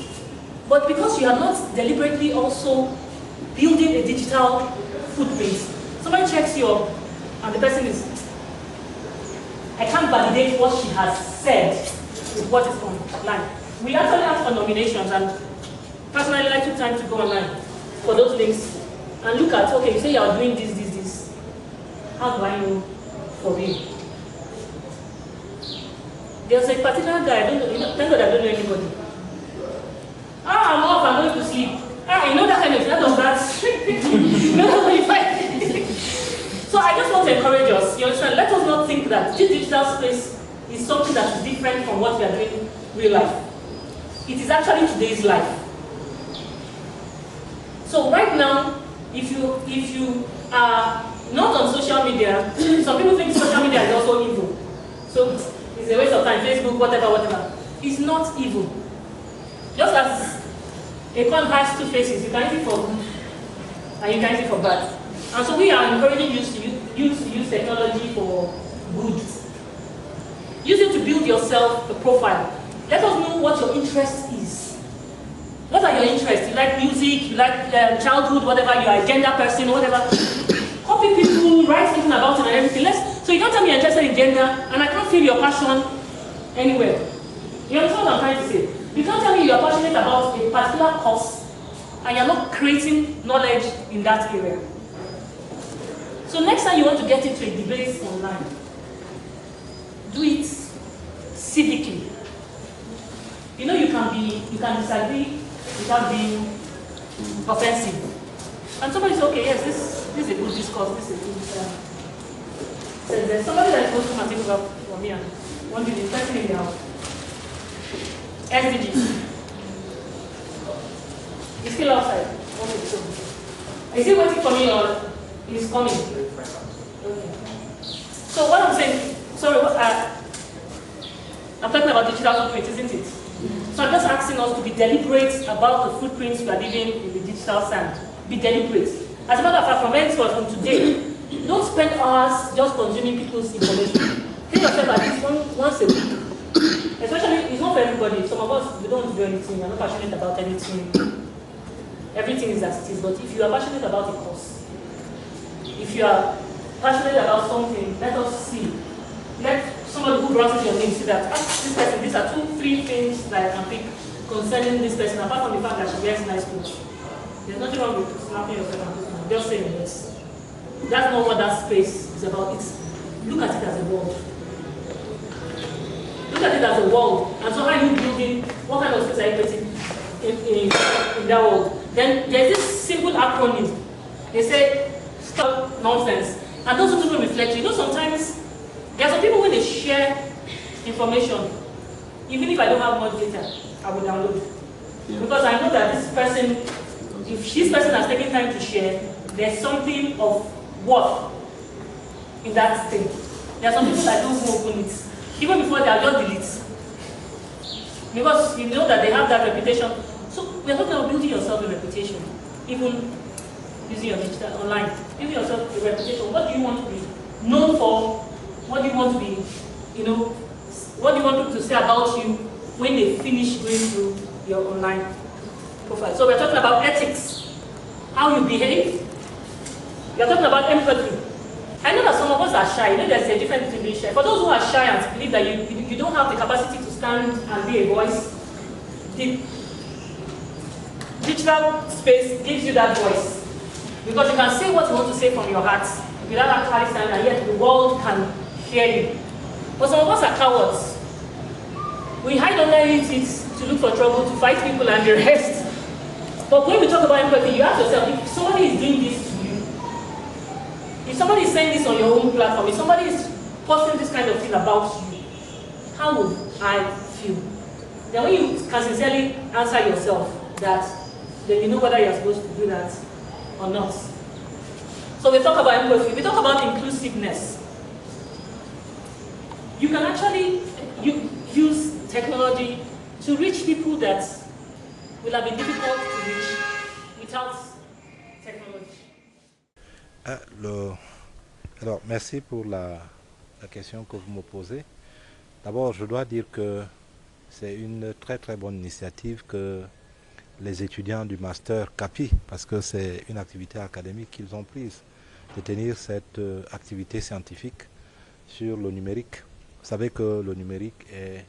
But because you are not deliberately also building a digital footprint, somebody checks you up, and the person is, I can't validate what she has said with what is online. We actually ask for nominations, and personally I like to time to go online for those links and look at, okay, you say you are doing this. How do I know for real? There's a particular guy, I don't know, thank God I don't know anybody. Ah, I'm off, I'm going to sleep. Ah, you know that kind of thing, of that. So I just want to encourage us, you understand, let us not think that this digital space is something that is different from what we are doing in real life. It is actually today's life. So right now, if you are not on social media, some people think social media is also evil. So it's a waste of time, Facebook, whatever. It's not evil. Just as a coin has two faces, you can use it for good and you can use it for bad. And so we are encouraging you to use technology for good. Use it to build yourself a profile. Let us know what your interest is. What are your interests? You like music, you like childhood, whatever, you are a gender person, whatever. Copy people, write something about it and everything. So you don't tell me you're interested in gender and I can't feel your passion anywhere. You understand what I'm trying to say? You can't tell me you're passionate about a particular course and you're not creating knowledge in that area. So next time you want to get into a debate online, do it civically. You know you can disagree without being offensive. And somebody says, okay, yes, this is a good discourse, this is a good so there's somebody that is supposed to come and take over for me and want to be the person in the house. SDGs. He's still outside. Okay, so is he waiting for me or he's coming? Okay. So what I'm saying, sorry, I'm talking about digital footprint, isn't it? So I'm just asking us to be deliberate about the footprints we are leaving in the digital sand. Be deliberate. As a matter of fact, from henceforth, from today, don't spend hours just consuming people's information. Take yourself at least once a week. Especially, it's not for everybody. Some of us, we don't do anything. We're not passionate about anything. Everything is as it is. But if you are passionate about a cause, if you are passionate about something, let us see. Let somebody who browses your name see that this person, these are 2-3 things that I can pick concerning this person, apart from the fact that she wears nice clothes. There's nothing wrong with snapping yourself and just saying yes. That's not what that space is about. Look at it as a world. Look at it as a world. And so how are you building, what kind of space are you creating in that world? Then there's this simple acronym. They say, stop nonsense. And those people reflect. You know, sometimes there are some people when they share information, even if I don't have much data, I will download. Yeah. Because I know that this person, if this person has taken time to share, there's something of worth in that thing. There are some people that don't open it. Even before they are just delete. Because you know that they have that reputation. So we're talking about building yourself a reputation. Even using your digital online. Building yourself a reputation. What do you want to be known for? What do you want to be, what do you want people to say about you when they finish going through your online profile? So we're talking about ethics, how you behave. We're talking about empathy. I know that some of us are shy. You know there's a difference between being shy. For those who are shy and believe that you don't have the capacity to stand and be a voice, the digital space gives you that voice. Because you can say what you want to say from your heart without actually standing, and yet the world can hear you. But some of us are cowards. We hide under it to look for trouble, to fight people and the rest. But when we talk about empathy, you ask yourself, if somebody is doing this to you, if somebody is saying this on your own platform, if somebody is posting this kind of thing about you, how would I feel? Then when you can sincerely answer yourself that, then you know whether you're supposed to do that or not. So we talk about empathy, we talk about inclusiveness. You can actually use technology to reach people that will have been difficult to reach without technology. Alors, merci pour la question que vous me posez. D'abord, je dois dire que c'est une très très bonne initiative que les étudiants du master CAPI, parce que c'est une activité académique qu'ils ont prise, de tenir cette activité scientifique sur le numérique. Vous savez que le numérique est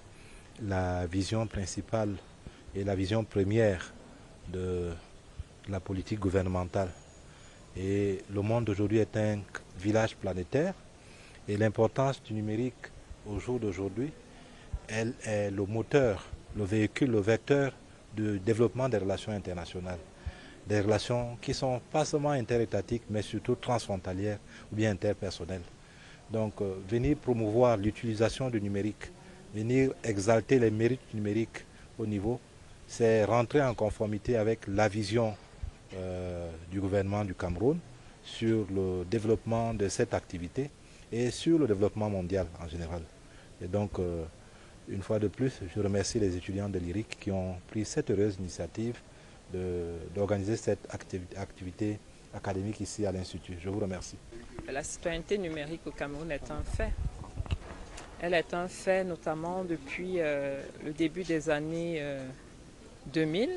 la vision principale et la vision première de la politique gouvernementale. Et le monde aujourd'hui est un village planétaire et l'importance du numérique au jour d'aujourd'hui, elle est le moteur, le véhicule, le vecteur de développement des relations internationales. Des relations qui sont pas seulement interétatiques, mais surtout transfrontalières ou bien interpersonnelles. Donc, venir promouvoir l'utilisation du numérique, venir exalter les mérites numériques au niveau, c'est rentrer en conformité avec la vision du gouvernement du Cameroun sur le développement de cette activité et sur le développement mondial en général. Et donc, une fois de plus, je remercie les étudiants de l'IRIC qui ont pris cette heureuse initiative d'organiser cette activité académique ici à l'Institut. Je vous remercie. La citoyenneté numérique au Cameroun est un fait. Elle est un fait notamment depuis le début des années 2000,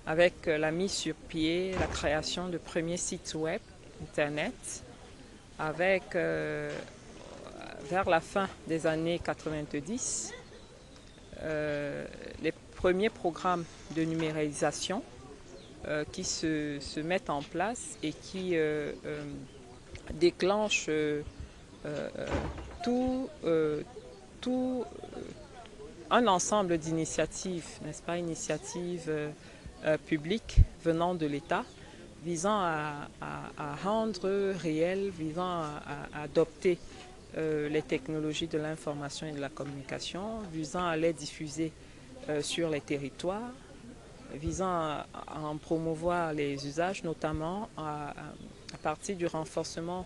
avec la mise sur pied, la création de premiers sites web, Internet, avec, vers la fin des années 90, les premiers programmes de numérisation qui se mettent en place et qui déclenchent un ensemble d'initiatives, n'est-ce pas, initiatives publiques venant de l'État, visant à rendre réel, visant à adopter les technologies de l'information et de la communication, visant à les diffuser sur les territoires, visant à en promouvoir les usages, notamment à partir du renforcement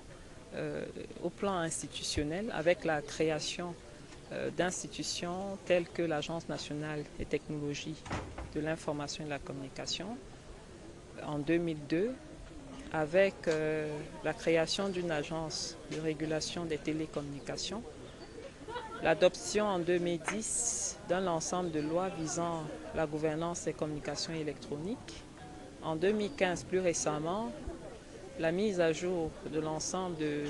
au plan institutionnel avec la création d'institutions telles que l'Agence nationale des technologies de l'information et de la communication en 2002, avec la création d'une agence de régulation des télécommunications, l'adoption en 2010 d'un ensemble de lois visant la gouvernance des communications électroniques. En 2015, plus récemment, la mise à jour de l'ensemble de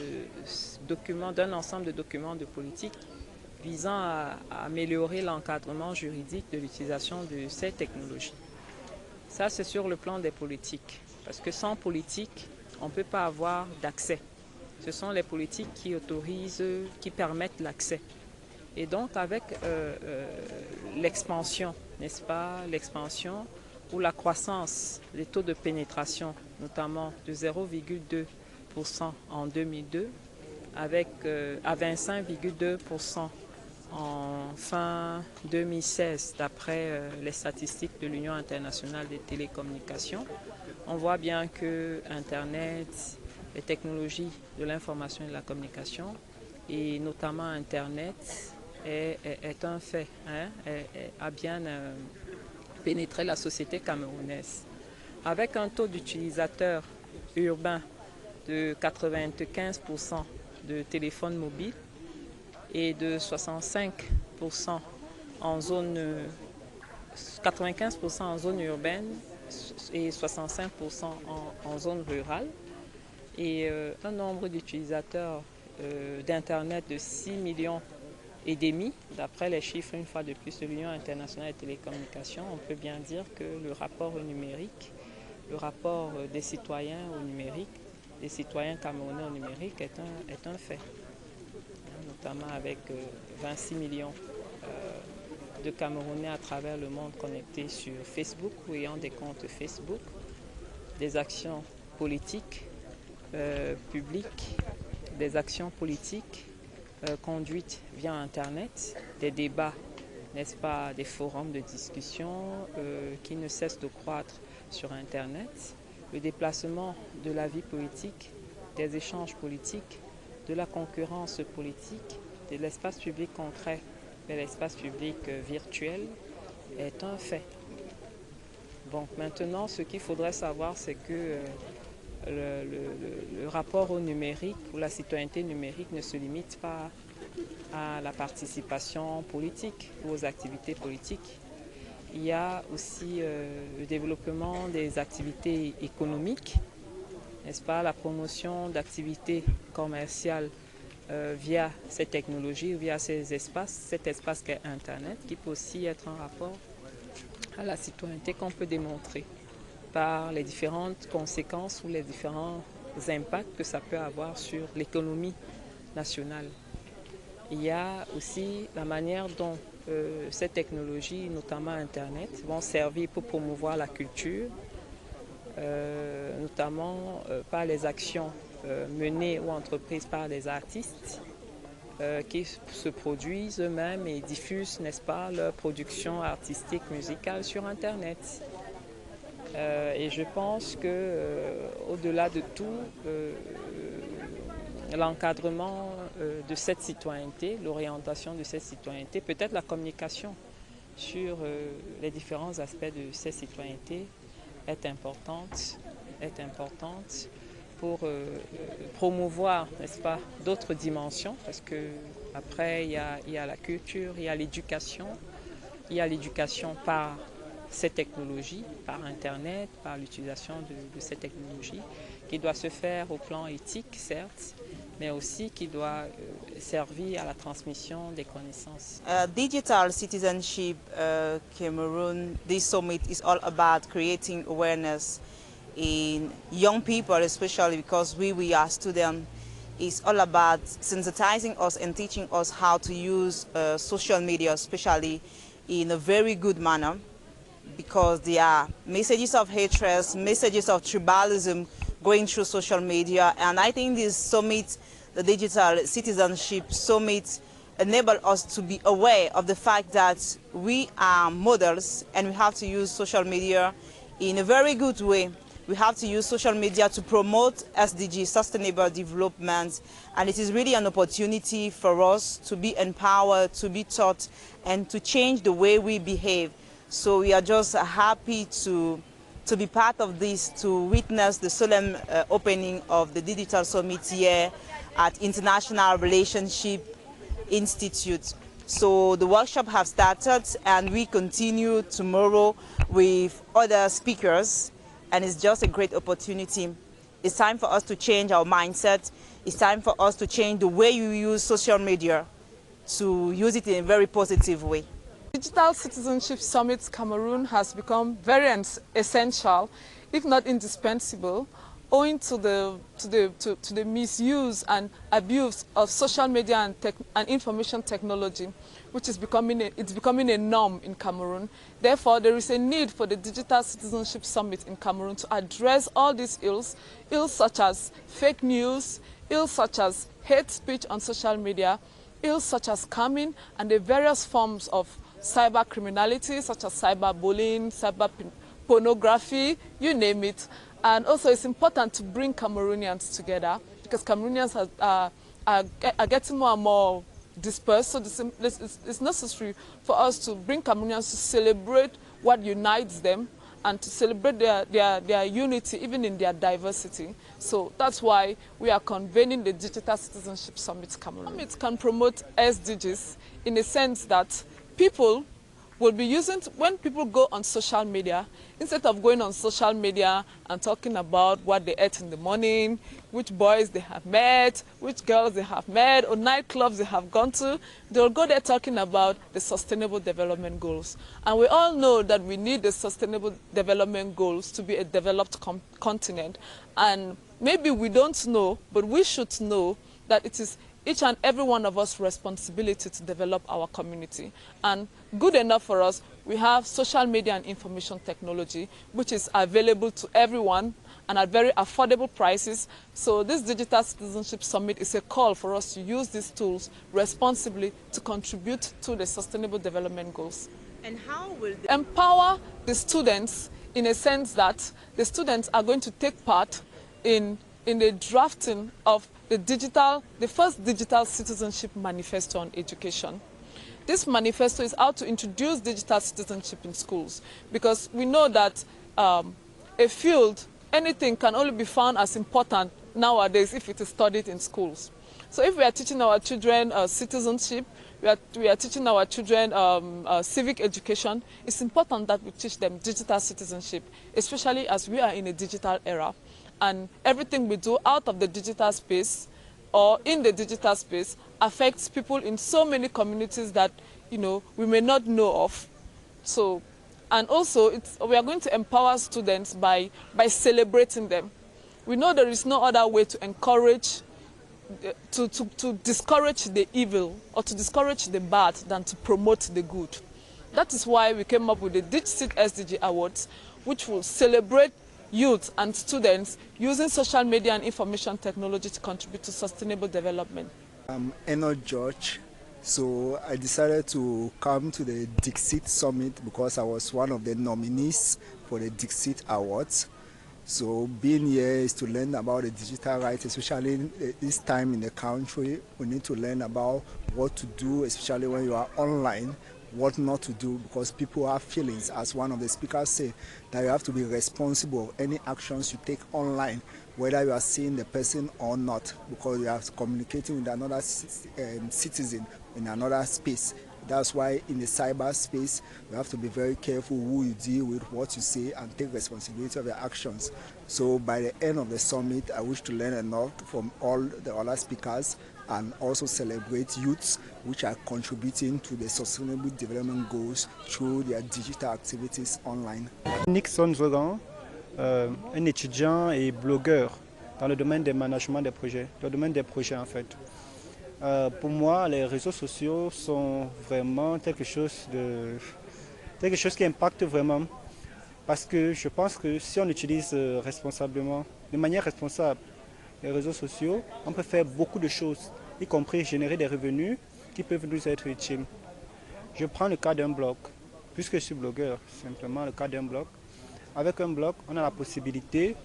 documents, d'un ensemble de documents de politique visant à améliorer l'encadrement juridique de l'utilisation de ces technologies. Ça, c'est sur le plan des politiques. Parce que sans politique, on ne peut pas avoir d'accès. Ce sont les politiques qui autorisent, qui permettent l'accès. Et donc, avec l'expansion, n'est-ce pas, l'expansion ou la croissance des taux de pénétration, notamment de 0,2% en 2002, avec à 25,2% en fin 2016, d'après les statistiques de l'Union internationale des télécommunications. On voit bien que Internet, les technologies de l'information et de la communication, et notamment Internet, est un fait, hein, a bien pénétré la société camerounaise. Avec un taux d'utilisateurs urbains de 95% de téléphones mobiles et de 65% en zone, 95% en zone urbaine et 65% en zone rurale, et un nombre d'utilisateurs d'Internet de 6,5 millions, d'après les chiffres, une fois de plus, de l'Union internationale des télécommunications. On peut bien dire que le rapport au numérique, le rapport des citoyens au numérique, des citoyens camerounais au numérique est un fait, notamment avec 26 millions de Camerounais à travers le monde connectés sur Facebook ou ayant des comptes Facebook, des actions politiques publiques, des actions politiques conduites via Internet, des débats, n'est-ce pas, des forums de discussion qui ne cessent de croître sur Internet, le déplacement de la vie politique, des échanges politiques, de la concurrence politique, de l'espace public concret vers l'espace public virtuel est un fait. Donc maintenant, ce qu'il faudrait savoir, c'est que le rapport au numérique ou la citoyenneté numérique ne se limite pas à la participation politique ou aux activités politiques. Il y a aussi le développement des activités économiques, n'est-ce pas, la promotion d'activités commerciales via ces technologies, via ces espaces, cet espace qu'est Internet, qui peut aussi être un rapport à la citoyenneté qu'on peut démontrer par les différentes conséquences ou les différents impacts que ça peut avoir sur l'économie nationale. Il y a aussi la manière dont ces technologies, notamment Internet, vont servir pour promouvoir la culture, notamment par les actions menées ou entreprises par les artistes qui se produisent eux-mêmes et diffusent, n'est-ce pas, leur production artistique, musicale sur Internet. Et je pense qu'au-delà de tout, l'encadrement de cette citoyenneté, l'orientation de cette citoyenneté, peut-être la communication sur les différents aspects de cette citoyenneté est importante pour promouvoir, n'est-ce pas, d'autres dimensions, parce que après il y a la culture, il y a l'éducation par ces technologies, par Internet, par l'utilisation de ces technologies, qui doit se faire au plan éthique, certes, mais aussi qui doit servir à la transmission des connaissances. Digital Citizenship Cameroon, this summit is all about creating awareness in young people, especially because we are students. It's all about sensitizing us and teaching us how to use social media, especially in a very good manner, because there are messages of hatred, messages of tribalism going through social media. And I think this summit, the Digital Citizenship Summit, enable us to be aware of the fact that we are models and we have to use social media in a very good way. We have to use social media to promote SDG, sustainable development, and it is really an opportunity for us to be empowered, to be taught, and to change the way we behave. So we are just happy to be part of this, to witness the solemn opening of the Digital Summit here at International Relationship Institute. So the workshop have started and we continue tomorrow with other speakers, and it's just a great opportunity. It's time for us to change our mindset. It's time for us to change the way you use social media, to use it in a very positive way. Digital Citizenship Summit Cameroon has become very essential, if not indispensable, owing to the misuse and abuse of social media and information technology, which is becoming a norm in Cameroon. Therefore, there is a need for the Digital Citizenship Summit in Cameroon to address all these ills such as fake news, ills such as hate speech on social media, ills such as scamming, and the various forms of cyber criminality such as cyberbullying, cyber pornography, you name it. And also it's important to bring Cameroonians together because Cameroonians are getting more and more dispersed. So it's necessary for us to bring Cameroonians to celebrate what unites them and to celebrate their unity even in their diversity. So that's why we are convening the Digital Citizenship Summit Cameroon. It can promote SDGs in the sense that people will be using, when people go on social media, instead of going on social media and talking about what they ate in the morning, which boys they have met, which girls they have met, or nightclubs they have gone to, they'll go there talking about the Sustainable Development Goals. And we all know that we need the Sustainable Development Goals to be a developed continent. And maybe we don't know, but we should know that it is each and every one of us responsibility to develop our community. And good enough for us, we have social media and information technology, which is available to everyone and at very affordable prices. So this Digital Citizenship Summit is a call for us to use these tools responsibly to contribute to the Sustainable Development Goals. And how will they empower the students in a sense that the students are going to take part in the drafting of the first Digital Citizenship Manifesto on Education. This manifesto is how to introduce digital citizenship in schools, because we know that a field, anything can only be found as important nowadays if it is studied in schools. So if we are teaching our children citizenship, we are teaching our children civic education, it's important that we teach them digital citizenship, especially as we are in a digital era. And everything we do out of the digital space or in the digital space affects people in so many communities that, you know, we may not know of. So, and also we are going to empower students by celebrating them. We know there is no other way to encourage to discourage the evil or to discourage the bad than to promote the good. That is why we came up with the DigCit SDG Awards, which will celebrate youth and students using social media and information technology to contribute to sustainable development. I'm Enoch George, so I decided to come to the DigCit Summit because I was one of the nominees for the DigCit Awards. So being here is to learn about the digital rights, especially this time in the country. We need to learn about what to do, especially when you are online, what not to do, because people have feelings, as one of the speakers said, that you have to be responsible of any actions you take online, whether you are seeing the person or not, because you are communicating with another citizen in another space. That's why in the cyberspace, you have to be very careful who you deal with, what you say, and take responsibility of your actions. So by the end of the summit, I wish to learn enough from all the other speakers and also celebrate youths which are contributing to the sustainable development goals through their digital activities online. Nixon Zogan, un étudiant et blogueur dans le domaine du management des projets, dans le domaine des projets en fait. Pour moi, les réseaux sociaux sont vraiment quelque chose qui impacte vraiment, parce que je pense que si on utilise responsablement, de manière responsable, les réseaux sociaux, on peut faire beaucoup de choses, y compris générer des revenus qui peuvent nous être utiles. Je prends le cas d'un blog, puisque je suis blogueur, simplement le cas d'un blog. Avec un blog, on a la possibilité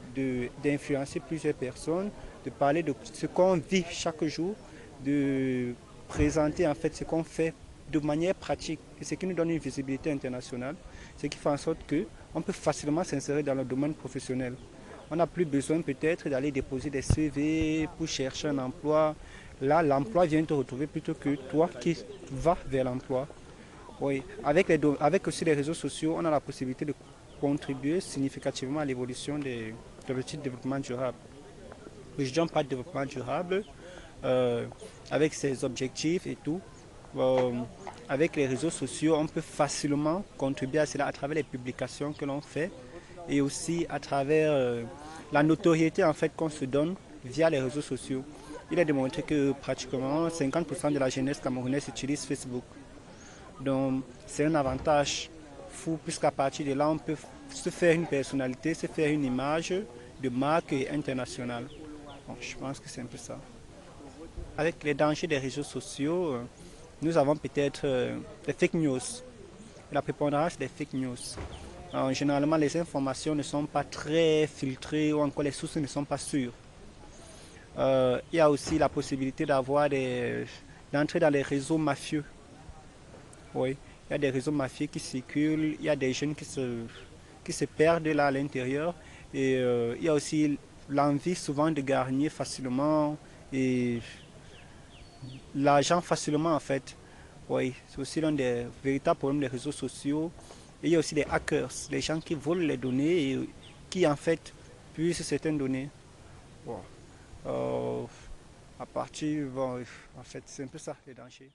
d'influencer plusieurs personnes, de parler de ce qu'on vit chaque jour, de présenter en fait ce qu'on fait de manière pratique, et ce qui nous donne une visibilité internationale, ce qui fait en sorte qu'on peut facilement s'insérer dans le domaine professionnel. On n'a plus besoin peut-être d'aller déposer des CV pour chercher un emploi. Là, l'emploi vient te retrouver plutôt que toi qui vas vers l'emploi. Oui. Avec aussi les réseaux sociaux, on a la possibilité de contribuer significativement à l'évolution des objectifs de développement durable. Aujourd'hui, on parle de développement durable avec ses objectifs et tout. Avec les réseaux sociaux, on peut facilement contribuer à cela à travers les publications que l'on fait et aussi à travers la notoriété en fait qu'on se donne via les réseaux sociaux. Il est démontré que pratiquement 50% de la jeunesse camerounaise utilise Facebook. Donc c'est un avantage fou, puisqu'à partir de là, on peut se faire une personnalité, se faire une image de marque internationale. Bon, je pense que c'est un peu ça. Avec les dangers des réseaux sociaux, nous avons peut-être des fake news, la prépondérance des fake news. Alors, généralement, les informations ne sont pas très filtrées ou encore les sources ne sont pas sûres. Il y a aussi la possibilité d'entrer dans les réseaux mafieux. Oui, il y a des réseaux mafieux qui circulent, il y a des jeunes qui se perdent là à l'intérieur. Et il y a aussi l'envie souvent de gagner facilement et l'argent facilement en fait. Oui, c'est aussi l'un des véritables problèmes des réseaux sociaux. Et il y a aussi des hackers, les gens qui volent les données et qui en fait puissent certaines données. Bon. En fait, c'est un peu ça les dangers.